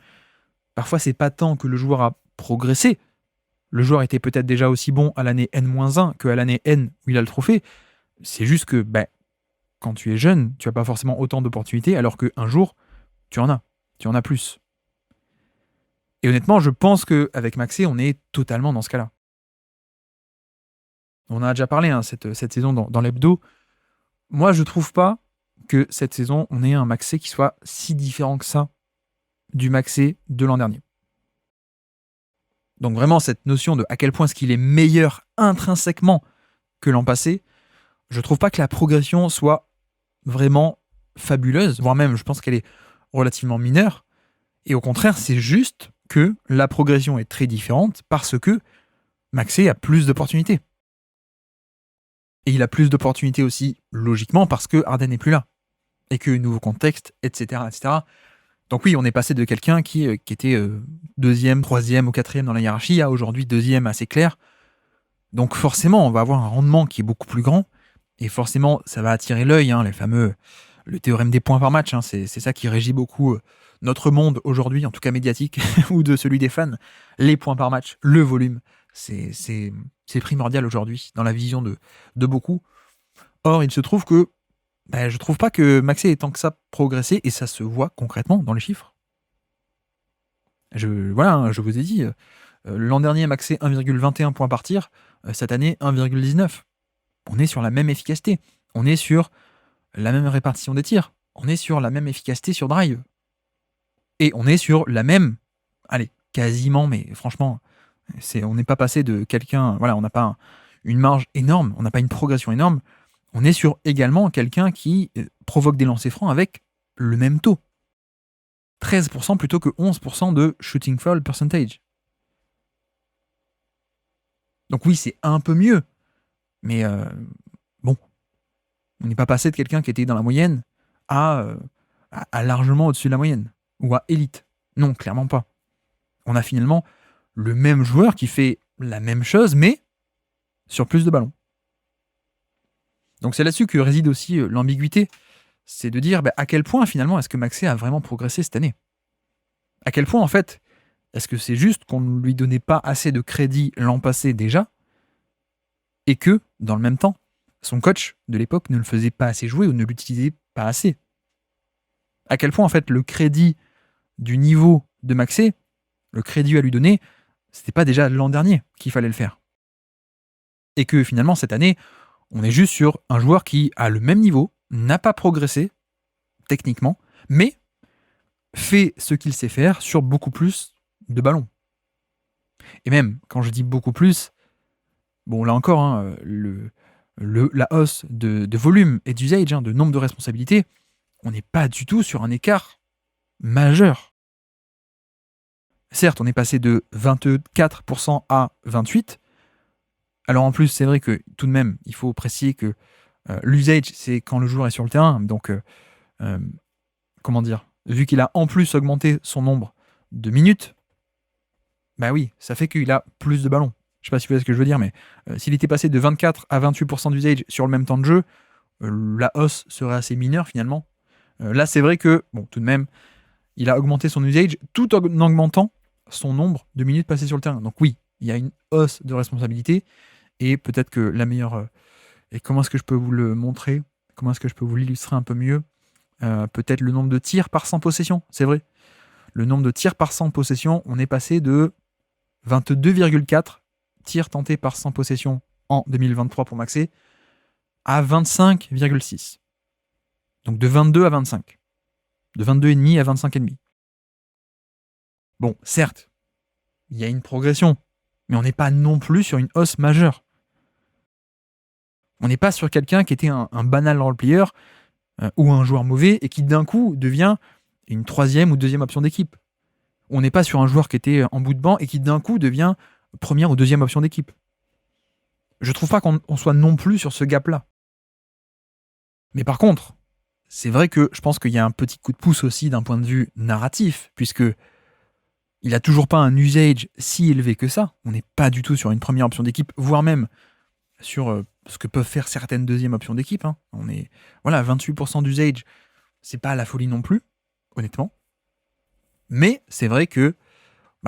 parfois c'est pas tant que le joueur a progressé. Le joueur était peut-être déjà aussi bon à l'année N-1 qu'à l'année N où il a le trophée. C'est juste que quand tu es jeune, tu n'as pas forcément autant d'opportunités, alors qu'un jour, tu en as. Tu en as plus. Et honnêtement, je pense qu'avec Maxey, on est totalement dans ce cas-là. On en a déjà parlé cette saison dans l'hebdo. Moi, je trouve pas que cette saison, on ait un Maxey qui soit si différent que ça du Maxey de l'an dernier. Donc vraiment, cette notion de à quel point est-ce qu'il est meilleur intrinsèquement que l'an passé, je trouve pas que la progression soit vraiment fabuleuse, voire même, je pense qu'elle est relativement mineure. Et au contraire, c'est juste que la progression est très différente parce que Maxey a plus d'opportunités. Et il a plus d'opportunités aussi, logiquement, parce que Harden n'est plus là. Et que nouveau contexte, etc., etc. Donc oui, on est passé de quelqu'un qui était deuxième, troisième ou quatrième dans la hiérarchie à aujourd'hui deuxième assez clair. Donc forcément, on va avoir un rendement qui est beaucoup plus grand. Et forcément, ça va attirer l'œil, le théorème des points par match. C'est ça qui régit beaucoup notre monde aujourd'hui, en tout cas médiatique, ou de celui des fans. Les points par match, le volume, c'est primordial aujourd'hui dans la vision de beaucoup. Or, il se trouve que je trouve pas que Maxey ait tant que ça progressé, et ça se voit concrètement dans les chiffres. Je vous ai dit, l'an dernier, Maxey 1,21 points par tir, cette année 1,19. On est sur la même efficacité. On est sur la même répartition des tirs. On est sur la même efficacité sur drive. Et on est sur la même, quasiment, mais franchement, on n'est pas passé de quelqu'un, on n'a pas une marge énorme, on n'a pas une progression énorme. On est sur également quelqu'un qui provoque des lancers francs avec le même taux. 13% plutôt que 11% de shooting foul percentage. Donc oui, c'est un peu mieux. Mais on n'est pas passé de quelqu'un qui était dans la moyenne à largement au-dessus de la moyenne. Ou à élite. Non, clairement pas. On a finalement le même joueur qui fait la même chose, mais sur plus de ballons. Donc c'est là-dessus que réside aussi l'ambiguïté. C'est de dire à quel point finalement est-ce que Maxey a vraiment progressé cette année? À quel point en fait est-ce que c'est juste qu'on ne lui donnait pas assez de crédit l'an passé déjà, et que, dans le même temps, son coach de l'époque ne le faisait pas assez jouer ou ne l'utilisait pas assez? À quel point en fait le crédit du niveau de Maxey, le crédit à lui donner, c'était pas déjà l'an dernier qu'il fallait le faire. Et que finalement, cette année, on est juste sur un joueur qui a le même niveau, n'a pas progressé techniquement, mais fait ce qu'il sait faire sur beaucoup plus de ballons. Et même, quand je dis beaucoup plus, bon là encore, hein, la hausse de volume et d'usage, hein, de nombre de responsabilités, on n'est pas du tout sur un écart majeur. Certes, on est passé de 24% à 28%. Alors en plus, c'est vrai que tout de même, il faut préciser que l'usage, c'est quand le joueur est sur le terrain. Donc, comment dire, vu qu'il a en plus augmenté son nombre de minutes, bah oui, ça fait qu'il a plus de ballons. Je sais pas si vous voyez ce que je veux dire, mais s'il était passé de 24 à 28% d'usage sur le même temps de jeu, la hausse serait assez mineure finalement. Là, c'est vrai que, bon, tout de même, il a augmenté son usage tout en augmentant son nombre de minutes passées sur le terrain. Donc oui, il y a une hausse de responsabilité, et peut-être que la meilleure... et comment est-ce que je peux vous le montrer? Comment est-ce que je peux vous l'illustrer un peu mieux? Peut-être le nombre de tirs par 100 possessions, c'est vrai. Le nombre de tirs par 100 possessions, on est passé de 22,4 tirs tentés par 100 possessions en 2023 pour Maxey à 25,6. Donc de 22 à 25. De 22,5 à 25,5. Bon, certes, il y a une progression, mais on n'est pas non plus sur une hausse majeure. On n'est pas sur quelqu'un qui était un banal role-player ou un joueur mauvais et qui d'un coup devient une troisième ou deuxième option d'équipe. On n'est pas sur un joueur qui était en bout de banc et qui d'un coup devient première ou deuxième option d'équipe. Je trouve pas qu'on soit non plus sur ce gap-là. Mais par contre, c'est vrai que je pense qu'il y a un petit coup de pouce aussi d'un point de vue narratif, puisque il a toujours pas un usage si élevé que ça. On n'est pas du tout sur une première option d'équipe, voire même sur ce que peuvent faire certaines deuxièmes options d'équipe. Hein. On est 28% d'usage, c'est pas la folie non plus, honnêtement. Mais c'est vrai que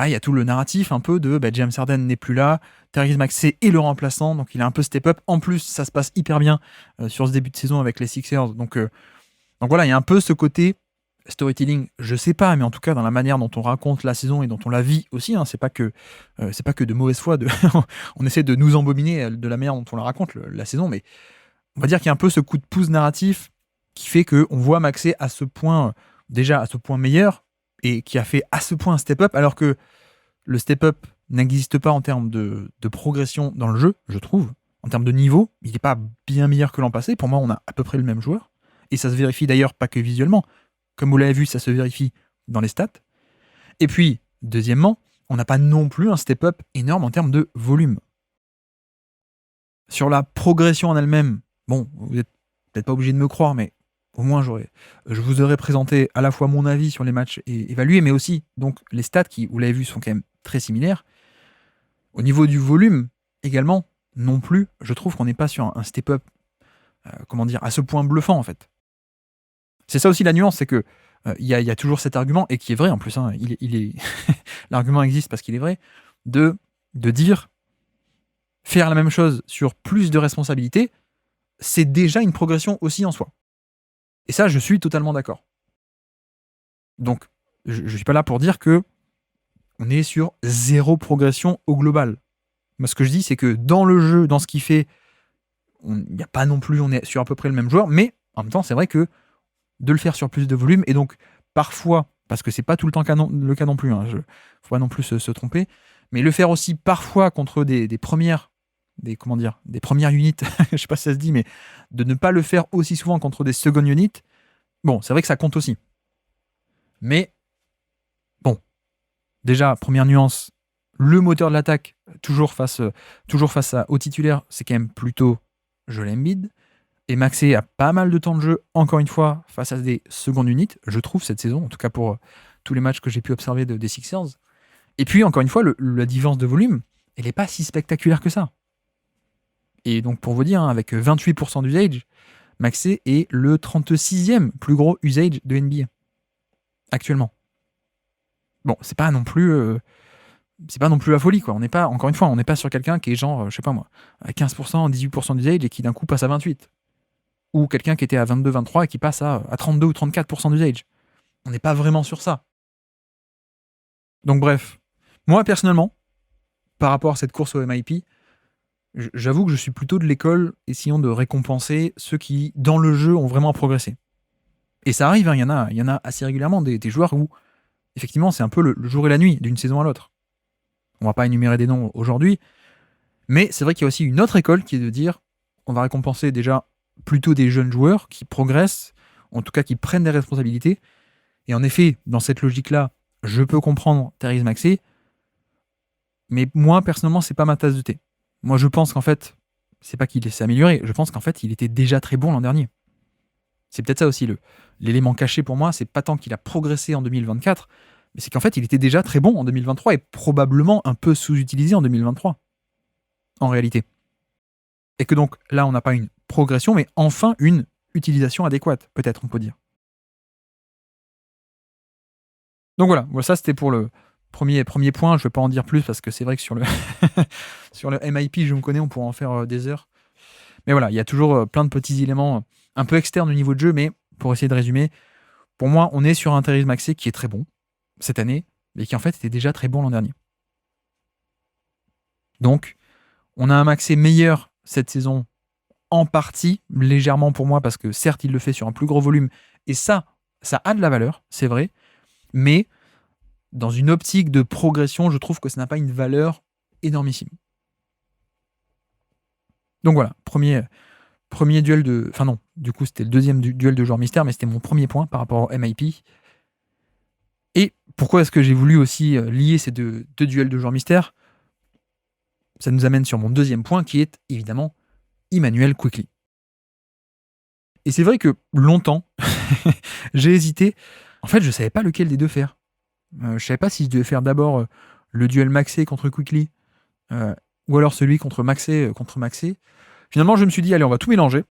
il y a tout le narratif un peu de James Harden n'est plus là, Tyrese Maxey est le remplaçant, donc il a un peu step up. En plus, ça se passe hyper bien sur ce début de saison avec les Sixers. Donc voilà, il y a un peu ce côté storytelling, je sais pas, mais en tout cas dans la manière dont on raconte la saison et dont on la vit aussi, hein, c'est pas que de mauvaise foi, on essaie de nous embobiner de la manière dont on la raconte la saison, mais on va dire qu'il y a un peu ce coup de pouce narratif qui fait qu'on voit Maxey à ce point, déjà à ce point meilleur, et qui a fait à ce point un step-up, alors que le step-up n'existe pas en termes de progression dans le jeu, je trouve. En termes de niveau, il n'est pas bien meilleur que l'an passé. Pour moi, on a à peu près le même joueur. Et ça se vérifie d'ailleurs pas que visuellement. Comme vous l'avez vu, ça se vérifie dans les stats. Et puis, deuxièmement, on n'a pas non plus un step-up énorme en termes de volume. Sur la progression en elle-même, bon, vous n'êtes peut-être pas obligé de me croire, mais au moins je vous aurais présenté à la fois mon avis sur les matchs et évalué, mais aussi donc les stats qui, vous l'avez vu, sont quand même très similaires. Au niveau du volume, également, non plus, je trouve qu'on n'est pas sur un step-up, à ce point bluffant en fait. C'est ça aussi la nuance, c'est que il y a toujours cet argument, et qui est vrai en plus, hein, il est l'argument existe parce qu'il est vrai, de dire faire la même chose sur plus de responsabilités, c'est déjà une progression aussi en soi. Et ça, je suis totalement d'accord. Donc, je ne suis pas là pour dire que on est sur zéro progression au global. Moi, ce que je dis, c'est que dans le jeu, dans ce qu'il fait, il n'y a pas non plus, on est sur à peu près le même joueur, mais en même temps, c'est vrai que de le faire sur plus de volume, et donc parfois, parce que c'est pas tout le temps le cas non plus, hein, faut pas non plus se tromper, mais le faire aussi parfois contre des premières units, je sais pas si ça se dit, mais de ne pas le faire aussi souvent contre des second units, bon, c'est vrai que ça compte aussi. Mais, bon, déjà, première nuance, le moteur de l'attaque, toujours face au titulaire, c'est quand même plutôt Joel Embiid. Et Maxey a pas mal de temps de jeu, encore une fois, face à des secondes units, je trouve, cette saison, en tout cas pour tous les matchs que j'ai pu observer des Sixers. Et puis, encore une fois, la différence de volume, elle n'est pas si spectaculaire que ça. Et donc, pour vous dire, hein, avec 28% d'usage, Maxey est le 36e plus gros usage de NBA, actuellement. Bon, c'est pas non plus la folie, quoi. Encore une fois, on n'est pas sur quelqu'un qui est genre, je sais pas moi, à 15%, 18% d'usage et qui d'un coup passe à 28%. Ou quelqu'un qui était à 22, 23 et qui passe à 32 ou 34% d'usage. On n'est pas vraiment sur ça. Donc bref, moi personnellement, par rapport à cette course au MIP, j'avoue que je suis plutôt de l'école essayant de récompenser ceux qui, dans le jeu, ont vraiment progressé. Et ça arrive, hein, il y en a assez régulièrement des joueurs où, effectivement, c'est un peu le jour et la nuit d'une saison à l'autre. On va pas énumérer des noms aujourd'hui, mais c'est vrai qu'il y a aussi une autre école qui est de dire on va récompenser déjà plutôt des jeunes joueurs qui progressent, en tout cas qui prennent des responsabilités. Et en effet, dans cette logique-là, je peux comprendre Therese Maxey, mais moi, personnellement, c'est pas ma tasse de thé. Moi, je pense qu'en fait, c'est pas qu'il s'est amélioré, je pense qu'en fait, il était déjà très bon l'an dernier. C'est peut-être ça aussi l'élément caché pour moi, c'est pas tant qu'il a progressé en 2024, mais c'est qu'en fait, il était déjà très bon en 2023 et probablement un peu sous-utilisé en 2023, en réalité. Et que donc là, on n'a pas une progression, mais enfin une utilisation adéquate, peut-être, on peut dire. Donc voilà, ça c'était pour le premier point. Je ne vais pas en dire plus parce que c'est vrai que sur le, sur le MIP, je me connais, on pourra en faire des heures. Mais voilà, il y a toujours plein de petits éléments un peu externes au niveau de jeu, mais pour essayer de résumer, pour moi, on est sur un Therese Maxey qui est très bon cette année, mais qui en fait était déjà très bon l'an dernier. Donc, on a un Maxey meilleur cette saison, en partie, légèrement pour moi, parce que certes, il le fait sur un plus gros volume, et ça a de la valeur, c'est vrai, mais dans une optique de progression, je trouve que ça n'a pas une valeur énormissime. Donc voilà, premier duel de... Enfin non, du coup c'était le deuxième duel de joueur mystère, mais c'était mon premier point par rapport au MIP. Et pourquoi est-ce que j'ai voulu aussi lier ces deux duels de joueur mystère? Ça nous amène sur mon deuxième point qui est évidemment Immanuel Quickley. Et c'est vrai que longtemps, j'ai hésité. En fait, je savais pas lequel des deux faire. Je savais pas si je devais faire d'abord le duel Maxey contre Quickley, ou alors celui contre Maxey Finalement, je me suis dit, allez, on va tout mélanger.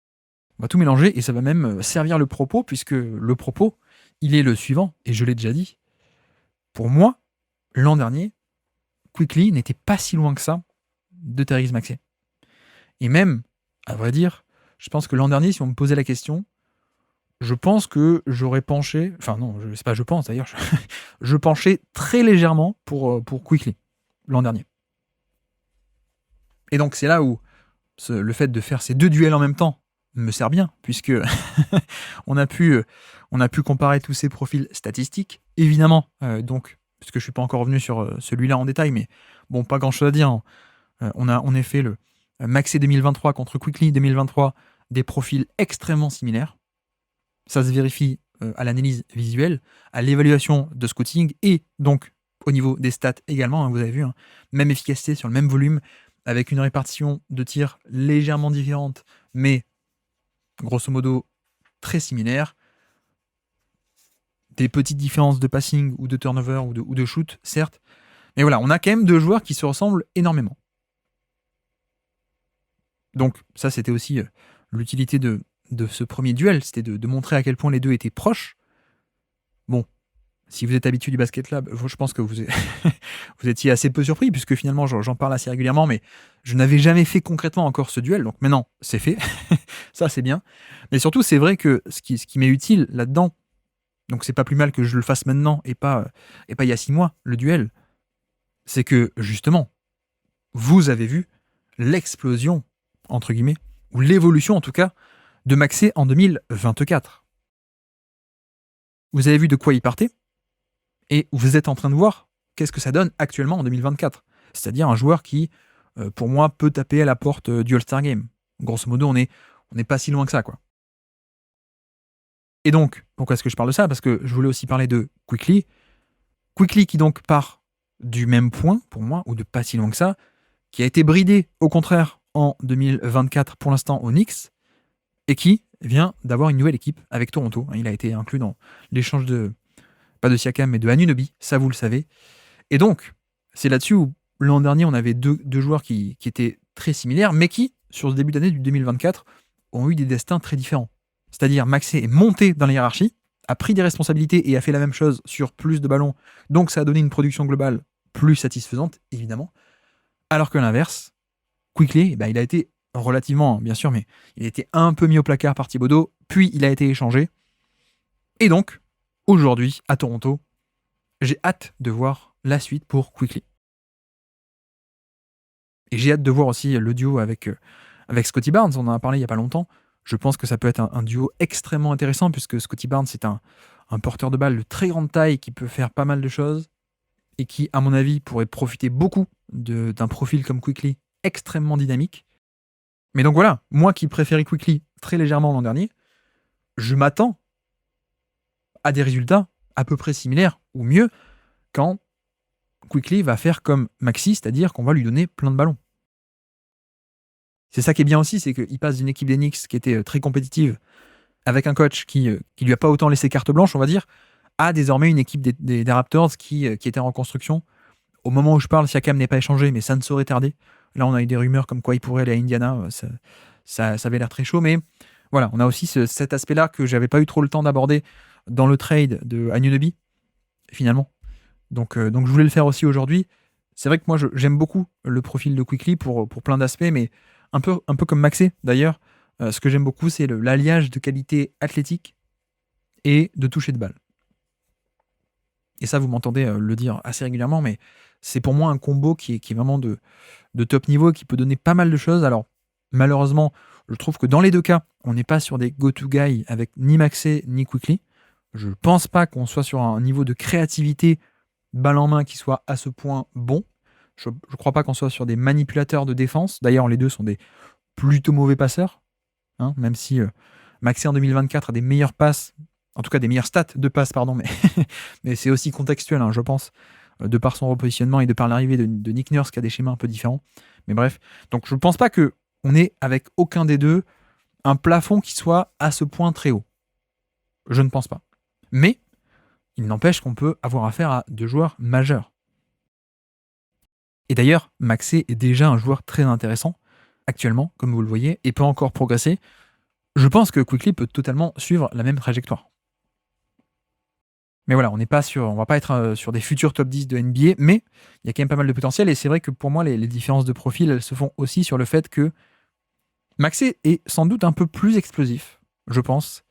On va tout mélanger et ça va même servir le propos, puisque le propos, il est le suivant, et je l'ai déjà dit. Pour moi, l'an dernier, Quickley n'était pas si loin que ça de Therese Maxey. Et même, à vrai dire, je pense que l'an dernier, si on me posait la question, je pense que j'aurais penché, enfin non, c'est pas je pense d'ailleurs, je penchais très légèrement pour Quickley l'an dernier. Et donc c'est là où le fait de faire ces deux duels en même temps me sert bien, puisque on a pu comparer tous ces profils statistiques, évidemment, donc, parce que je suis pas encore revenu sur celui-là en détail, mais bon, pas grand-chose à dire. Hein. On a en effet le Maxey 2023 contre Quickley 2023, des profils extrêmement similaires. Ça se vérifie à l'analyse visuelle, à l'évaluation de scouting, et donc au niveau des stats également, hein, vous avez vu, hein, même efficacité sur le même volume, avec une répartition de tirs légèrement différente, mais grosso modo très similaire. Des petites différences de passing ou de turnover ou de shoot, certes, mais voilà, on a quand même deux joueurs qui se ressemblent énormément. Donc ça, c'était aussi l'utilité de ce premier duel, c'était de montrer à quel point les deux étaient proches. Bon, si vous êtes habitué du basket lab, je pense que vous étiez assez peu surpris, puisque finalement j'en parle assez régulièrement, mais je n'avais jamais fait concrètement encore ce duel, donc maintenant c'est fait, ça c'est bien. Mais surtout c'est vrai que ce qui m'est utile là-dedans, donc c'est pas plus mal que je le fasse maintenant et pas il y a 6 mois, le duel, c'est que justement, vous avez vu l'explosion, entre guillemets, ou l'évolution en tout cas, de Maxey en 2024. Vous avez vu de quoi il partait, et vous êtes en train de voir qu'est-ce que ça donne actuellement en 2024. C'est-à-dire un joueur qui, pour moi, peut taper à la porte du All-Star Game. Grosso modo, on n'est pas si loin que ça, quoi. Et donc, pourquoi est-ce que je parle de ça? Parce que je voulais aussi parler de Quickley. Quickley qui donc part du même point, pour moi, ou de pas si loin que ça, qui a été bridé, au contraire, en 2024 pour l'instant au Knicks, et qui vient d'avoir une nouvelle équipe avec Toronto. Il a été inclus dans l'échange pas de Siakam, mais de Anunoby, ça vous le savez. Et donc, c'est là-dessus où l'an dernier, on avait deux joueurs qui étaient très similaires, mais qui, sur ce début d'année du 2024, ont eu des destins très différents. C'est-à-dire, Maxey est monté dans la hiérarchie, a pris des responsabilités et a fait la même chose sur plus de ballons, donc ça a donné une production globale plus satisfaisante, évidemment. Alors que l'inverse, Quickley, il a été relativement, bien sûr, mais il a été un peu mis au placard par Thibodeau, puis il a été échangé. Et donc, aujourd'hui, à Toronto, j'ai hâte de voir la suite pour Quickly. Et j'ai hâte de voir aussi le duo avec Scottie Barnes, on en a parlé il n'y a pas longtemps. Je pense que ça peut être un duo extrêmement intéressant puisque Scottie Barnes c'est un porteur de balle de très grande taille qui peut faire pas mal de choses et qui, à mon avis, pourrait profiter beaucoup d'un profil comme Quickly extrêmement dynamique. Mais donc voilà, moi qui préférais Quickly très légèrement l'an dernier, je m'attends à des résultats à peu près similaires ou mieux quand Quickly va faire comme Maxi, c'est-à-dire qu'on va lui donner plein de ballons. C'est ça qui est bien aussi, c'est qu'il passe d'une équipe des Knicks qui était très compétitive, avec un coach qui lui a pas autant laissé carte blanche, on va dire, à désormais une équipe des Raptors qui était en reconstruction. Au moment où je parle, Siakam n'est pas échangé, mais ça ne saurait tarder. Là, on a eu des rumeurs comme quoi il pourrait aller à Indiana. Ça avait l'air très chaud, mais voilà, on a aussi cet aspect-là que j'avais pas eu trop le temps d'aborder dans le trade de Anunoby, finalement. Donc je voulais le faire aussi aujourd'hui. C'est vrai que moi, j'aime beaucoup le profil de Quickly pour plein d'aspects, mais un peu comme Maxé, d'ailleurs. Ce que j'aime beaucoup, c'est l'alliage de qualité athlétique et de toucher de balle. Et ça, vous m'entendez le dire assez régulièrement, mais c'est pour moi un combo qui est vraiment de top niveau, qui peut donner pas mal de choses. Alors, malheureusement, je trouve que dans les deux cas, on n'est pas sur des go-to guys avec ni Maxé ni Quickly. Je pense pas qu'on soit sur un niveau de créativité balle en main qui soit à ce point bon. Je crois pas qu'on soit sur des manipulateurs de défense. D'ailleurs, les deux sont des plutôt mauvais passeurs. Hein, même si Maxé en 2024 a des meilleures passes, en tout cas des meilleures stats de passes, pardon, mais c'est aussi contextuel, hein, je pense, de par son repositionnement et de par l'arrivée de Nick Nurse qui a des schémas un peu différents. Mais bref, donc je ne pense pas qu'on ait avec aucun des deux un plafond qui soit à ce point très haut. Je ne pense pas. Mais il n'empêche qu'on peut avoir affaire à deux joueurs majeurs. Et d'ailleurs, Maxé est déjà un joueur très intéressant actuellement, comme vous le voyez, et peut encore progresser. Je pense que Quickly peut totalement suivre la même trajectoire. Mais voilà, on va pas être sur des futurs top 10 de NBA, mais il y a quand même pas mal de potentiel, et c'est vrai que pour moi, les différences de profil, elles se font aussi sur le fait que Maxé est sans doute un peu plus explosif, je pense,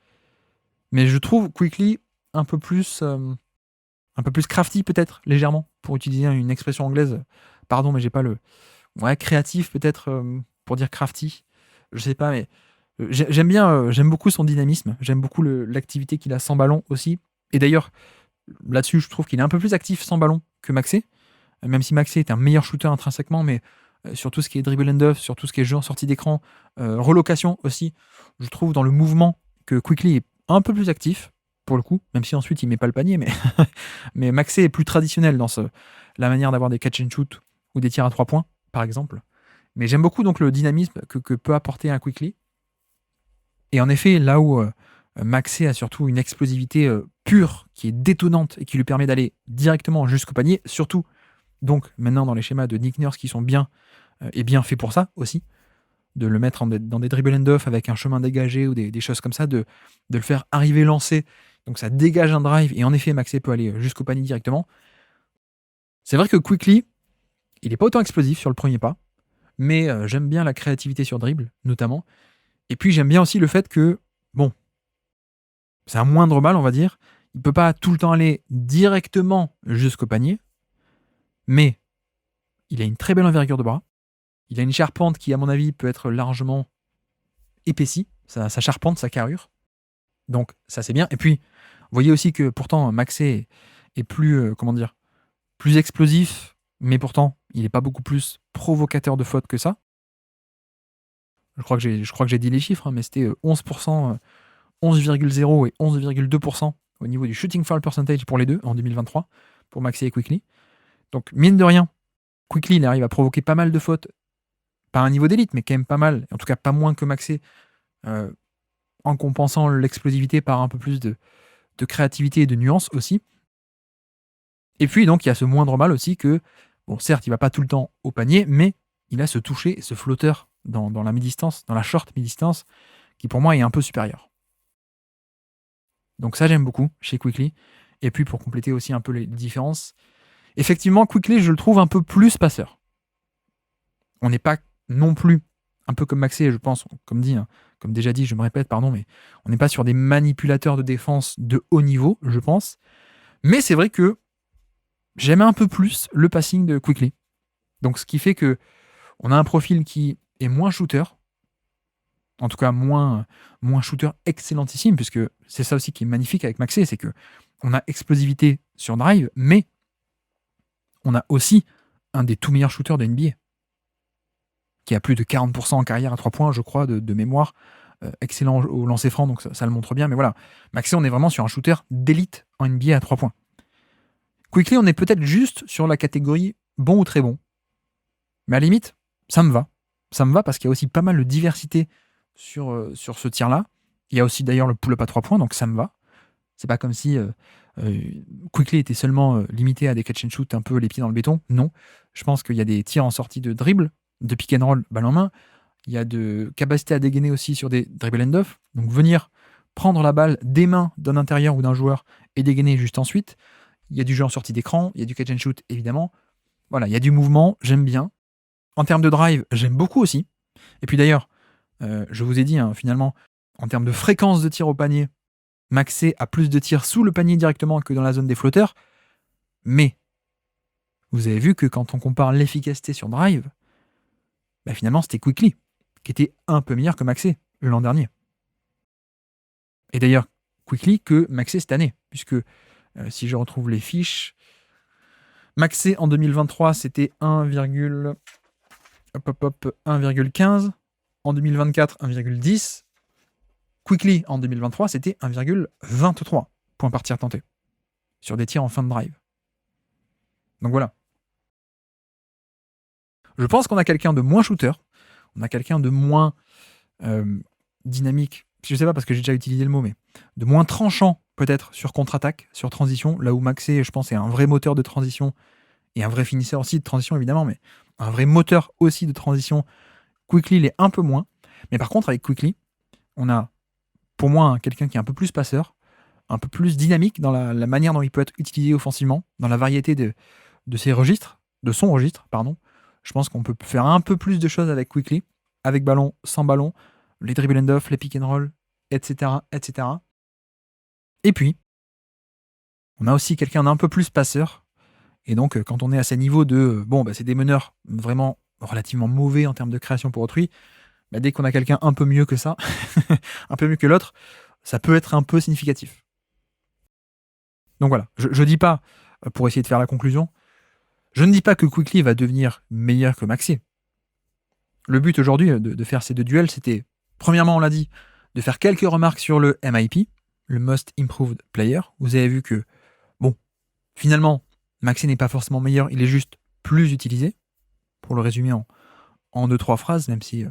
mais je trouve Quickly un peu plus crafty peut-être, légèrement, pour utiliser une expression anglaise. Pardon, mais j'ai pas le... Ouais, créatif peut-être, pour dire crafty, je sais pas, mais j'aime beaucoup son dynamisme, j'aime beaucoup l'activité qu'il a sans ballon aussi. Et d'ailleurs, là-dessus, je trouve qu'il est un peu plus actif sans ballon que Maxé, même si Maxé est un meilleur shooter intrinsèquement, mais sur tout ce qui est dribble and off, sur tout ce qui est jeu en sortie d'écran, relocation aussi, je trouve dans le mouvement que Quickly est un peu plus actif, pour le coup, même si ensuite il met pas le panier, mais, mais Maxé est plus traditionnel dans la manière d'avoir des catch and shoot ou des tirs à 3 points, par exemple. Mais j'aime beaucoup donc le dynamisme que peut apporter un Quickly. Et en effet, là où Maxé a surtout une explosivité pure qui est détonnante et qui lui permet d'aller directement jusqu'au panier, surtout donc maintenant dans les schémas de Nick Nurse qui sont bien faits pour ça aussi, de le mettre dans des dribble and off avec un chemin dégagé ou des choses comme ça, de le faire arriver lancé, donc ça dégage un drive et en effet Maxé peut aller jusqu'au panier directement. C'est vrai que Quickly, il n'est pas autant explosif sur le premier pas, mais j'aime bien la créativité sur dribble notamment, et puis j'aime bien aussi le fait que, bon, c'est un moindre mal, on va dire. Il ne peut pas tout le temps aller directement jusqu'au panier, mais il a une très belle envergure de bras. Il a une charpente qui, à mon avis, peut être largement épaissie, sa charpente, sa carrure. Donc ça c'est bien. Et puis, vous voyez aussi que pourtant Maxé est plus, plus explosif, mais pourtant il n'est pas beaucoup plus provocateur de fautes que ça. Je crois que j'ai dit les chiffres, hein, mais c'était 11%. 11,0 et 11,2% au niveau du shooting foul percentage pour les deux en 2023, pour Maxi et Quickly. Donc, mine de rien, Quickly, il arrive à provoquer pas mal de fautes, pas à un niveau d'élite, mais quand même pas mal, en tout cas pas moins que Maxi, en compensant l'explosivité par un peu plus de créativité et de nuance aussi. Et puis, donc, il y a ce moindre mal aussi que, bon, certes, il va pas tout le temps au panier, mais il a ce toucher, ce flotteur dans la mi-distance, dans la short mi-distance, qui pour moi est un peu supérieur. Donc ça, j'aime beaucoup chez Quickly. Et puis, pour compléter aussi un peu les différences, effectivement, Quickly, je le trouve un peu plus passeur. On n'est pas non plus, un peu comme Maxé, je pense, comme déjà dit, je me répète, pardon, mais on n'est pas sur des manipulateurs de défense de haut niveau, je pense. Mais c'est vrai que j'aime un peu plus le passing de Quickley. Donc, ce qui fait que on a un profil qui est moins shooter, en tout cas moins shooter excellentissime, puisque c'est ça aussi qui est magnifique avec Maxey, c'est que on a explosivité sur drive, mais on a aussi un des tout meilleurs shooters de NBA, qui a plus de 40% en carrière à 3 points, je crois, de mémoire. Excellent au lancer franc, donc ça le montre bien. Mais voilà, Maxey, on est vraiment sur un shooter d'élite en NBA à 3 points. Quickley, on est peut-être juste sur la catégorie bon ou très bon. Mais à la limite, ça me va. Ça me va parce qu'il y a aussi pas mal de diversité sur ce tir-là. Il y a aussi d'ailleurs le pull-up à 3 points, donc ça me va. C'est pas comme si Quickley était seulement limité à des catch and shoot un peu les pieds dans le béton. Non. Je pense qu'il y a des tirs en sortie de dribble, de pick and roll, balle en main. Il y a de capacité à dégainer aussi sur des dribble and off. Donc venir prendre la balle des mains d'un intérieur ou d'un joueur et dégainer juste ensuite. Il y a du jeu en sortie d'écran, il y a du catch and shoot évidemment. Voilà, il y a du mouvement, j'aime bien. En termes de drive, j'aime beaucoup aussi. Et puis d'ailleurs, je vous ai dit finalement, en termes de fréquence de tir au panier, Maxey a plus de tirs sous le panier directement que dans la zone des flotteurs. Mais vous avez vu que quand on compare l'efficacité sur drive, finalement c'était Quickley qui était un peu meilleur que Maxey l'an dernier. Et d'ailleurs, Quickley que Maxey cette année, puisque si je retrouve les fiches, Maxey en 2023 c'était 1,15, en 2024 1,10, Quickley en 2023 c'était 1,23 points par tir tenté sur des tirs en fin de drive. Donc voilà. Je pense qu'on a quelqu'un de moins shooter, on a quelqu'un de moins dynamique, je sais pas parce que j'ai déjà utilisé le mot, mais de moins tranchant peut-être sur contre-attaque, sur transition, là où Maxey, je pense, est un vrai moteur de transition et un vrai finisseur aussi de transition évidemment, mais un vrai moteur aussi de transition. Quickley l'est un peu moins, mais par contre avec Quickley, on a pour moi quelqu'un qui est un peu plus passeur, un peu plus dynamique dans la manière dont il peut être utilisé offensivement, dans la variété de ses registres, de son registre, pardon. Je pense qu'on peut faire un peu plus de choses avec Quickley, avec ballon, sans ballon, les dribble and off, les pick and roll, etc., etc. Et puis, on a aussi quelqu'un d'un peu plus passeur. Et donc, quand on est à ces niveaux de c'est des meneurs vraiment relativement mauvais en termes de création pour autrui, dès qu'on a quelqu'un un peu mieux que ça, un peu mieux que l'autre, ça peut être un peu significatif. Donc voilà, je dis pas, pour essayer de faire la conclusion, je ne dis pas que Quickley va devenir meilleur que Maxey. Le but aujourd'hui de faire ces deux duels, c'était, premièrement, on l'a dit, de faire quelques remarques sur le MIP, le Most Improved Player. Vous avez vu que, finalement, Maxey n'est pas forcément meilleur, il est juste plus utilisé. Pour le résumer en 2-3 phrases, même si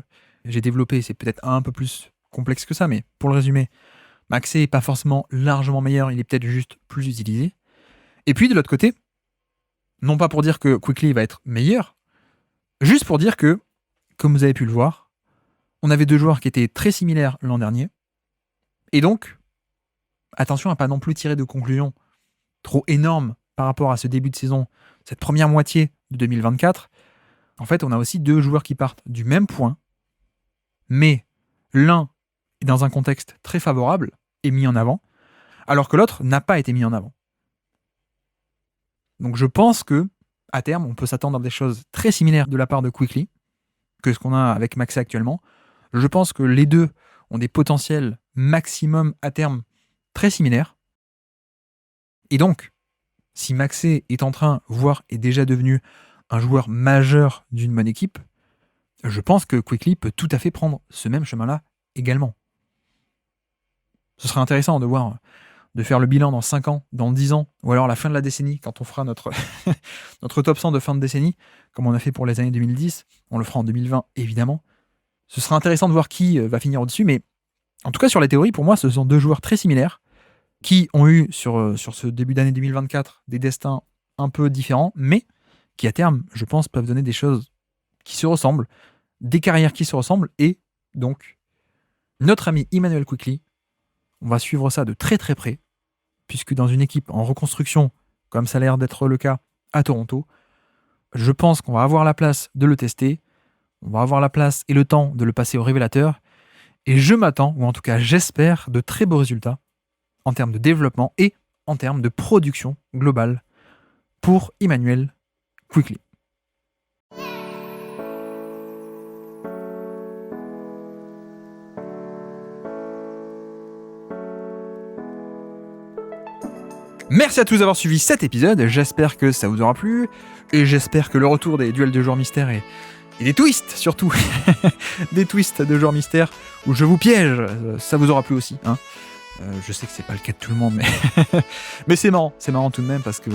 j'ai développé, c'est peut-être un peu plus complexe que ça, mais pour le résumer, Maxey n'est pas forcément largement meilleur, il est peut-être juste plus utilisé. Et puis de l'autre côté, non pas pour dire que Quickley va être meilleur, juste pour dire que, comme vous avez pu le voir, on avait deux joueurs qui étaient très similaires l'an dernier, et donc, attention à pas non plus tirer de conclusions trop énormes par rapport à ce début de saison, cette première moitié de 2024. En fait, on a aussi deux joueurs qui partent du même point, mais l'un est dans un contexte très favorable et mis en avant, alors que l'autre n'a pas été mis en avant. Donc je pense que, à terme, on peut s'attendre à des choses très similaires de la part de Quickley que ce qu'on a avec Maxey actuellement. Je pense que les deux ont des potentiels maximum à terme très similaires. Et donc, si Maxey est en train, voire est déjà devenu un joueur majeur d'une bonne équipe, je pense que Quickley peut tout à fait prendre ce même chemin-là également. Ce serait intéressant de voir, de faire le bilan dans 5 ans, dans 10 ans, ou alors à la fin de la décennie, quand on fera notre, notre top 100 de fin de décennie, comme on a fait pour les années 2010, on le fera en 2020 évidemment. Ce sera intéressant de voir qui va finir au-dessus, mais en tout cas sur les théories, pour moi, ce sont deux joueurs très similaires, qui ont eu sur ce début d'année 2024 des destins un peu différents, mais qui à terme, je pense, peuvent donner des choses qui se ressemblent, des carrières qui se ressemblent, et donc notre ami Immanuel Quickley, on va suivre ça de très très près, puisque dans une équipe en reconstruction, comme ça a l'air d'être le cas à Toronto, je pense qu'on va avoir la place de le tester, on va avoir la place et le temps de le passer au révélateur, et je m'attends, ou en tout cas j'espère, de très beaux résultats en termes de développement et en termes de production globale pour Emmanuel Quickley. Merci à tous d'avoir suivi cet épisode, j'espère que ça vous aura plu, et j'espère que le retour des duels de joueurs mystères et des twists surtout, des twists de joueurs mystères où je vous piège, ça vous aura plu aussi. Hein. Je sais que c'est pas le cas de tout le monde, mais c'est marrant tout de même parce que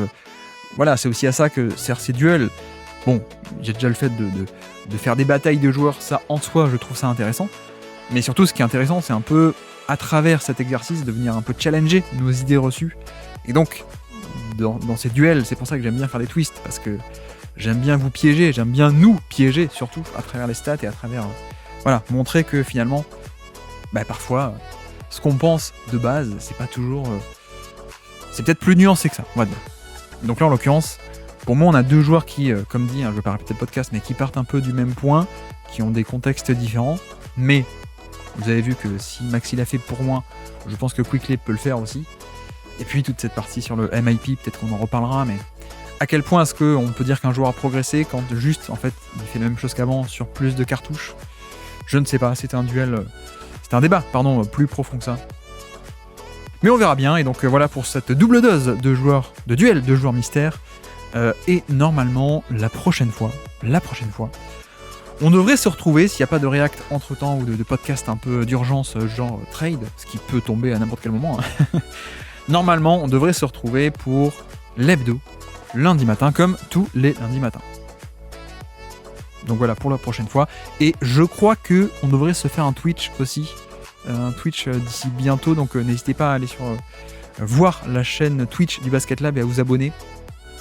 voilà, c'est aussi à ça que servent ces duels. Bon, j'ai déjà le fait de faire des batailles de joueurs, ça en soi je trouve ça intéressant, mais surtout ce qui est intéressant c'est un peu à travers cet exercice de venir un peu challenger nos idées reçues. Et donc, dans ces duels, c'est pour ça que j'aime bien faire des twists, parce que j'aime bien vous piéger, j'aime bien nous piéger, surtout à travers les stats et à travers... montrer que finalement, parfois, ce qu'on pense de base, c'est pas toujours... c'est peut-être plus nuancé que ça, on va dire. Donc là, en l'occurrence, pour moi, on a deux joueurs qui, comme dit, je vais pas répéter le podcast, mais qui partent un peu du même point, qui ont des contextes différents, mais vous avez vu que si Maxi l'a fait pour moi, je pense que Quickley peut le faire aussi. Et puis toute cette partie sur le MIP, peut-être qu'on en reparlera, mais à quel point est-ce qu'on peut dire qu'un joueur a progressé quand juste, en fait, il fait la même chose qu'avant sur plus de cartouches ? Je ne sais pas, c'était un débat, plus profond que ça. Mais on verra bien, et donc voilà pour cette double dose de duel de joueurs mystères. Et normalement, la prochaine fois, on devrait se retrouver, s'il n'y a pas de react entre-temps ou de podcast un peu d'urgence, genre trade, ce qui peut tomber à n'importe quel moment, hein. Normalement, on devrait se retrouver pour l'hebdo, lundi matin, comme tous les lundis matins. Donc voilà, pour la prochaine fois. Et je crois qu'on devrait se faire un Twitch aussi. Un Twitch d'ici bientôt, donc n'hésitez pas à aller voir la chaîne Twitch du Basket Lab et à vous abonner.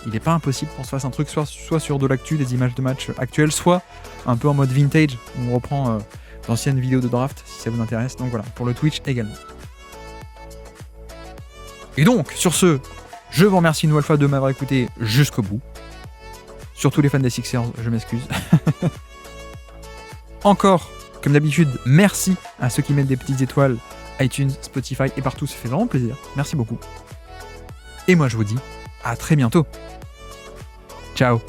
Il n'est pas impossible qu'on se fasse un truc soit sur de l'actu, des images de match actuelles, soit un peu en mode vintage, où on reprend d'anciennes vidéos de draft, si ça vous intéresse. Donc voilà, pour le Twitch également. Et donc, sur ce, je vous remercie une nouvelle fois de m'avoir écouté jusqu'au bout. Surtout les fans des Sixers, je m'excuse. Encore, comme d'habitude, merci à ceux qui mettent des petites étoiles, iTunes, Spotify et partout, ça fait vraiment plaisir. Merci beaucoup. Et moi, je vous dis à très bientôt. Ciao.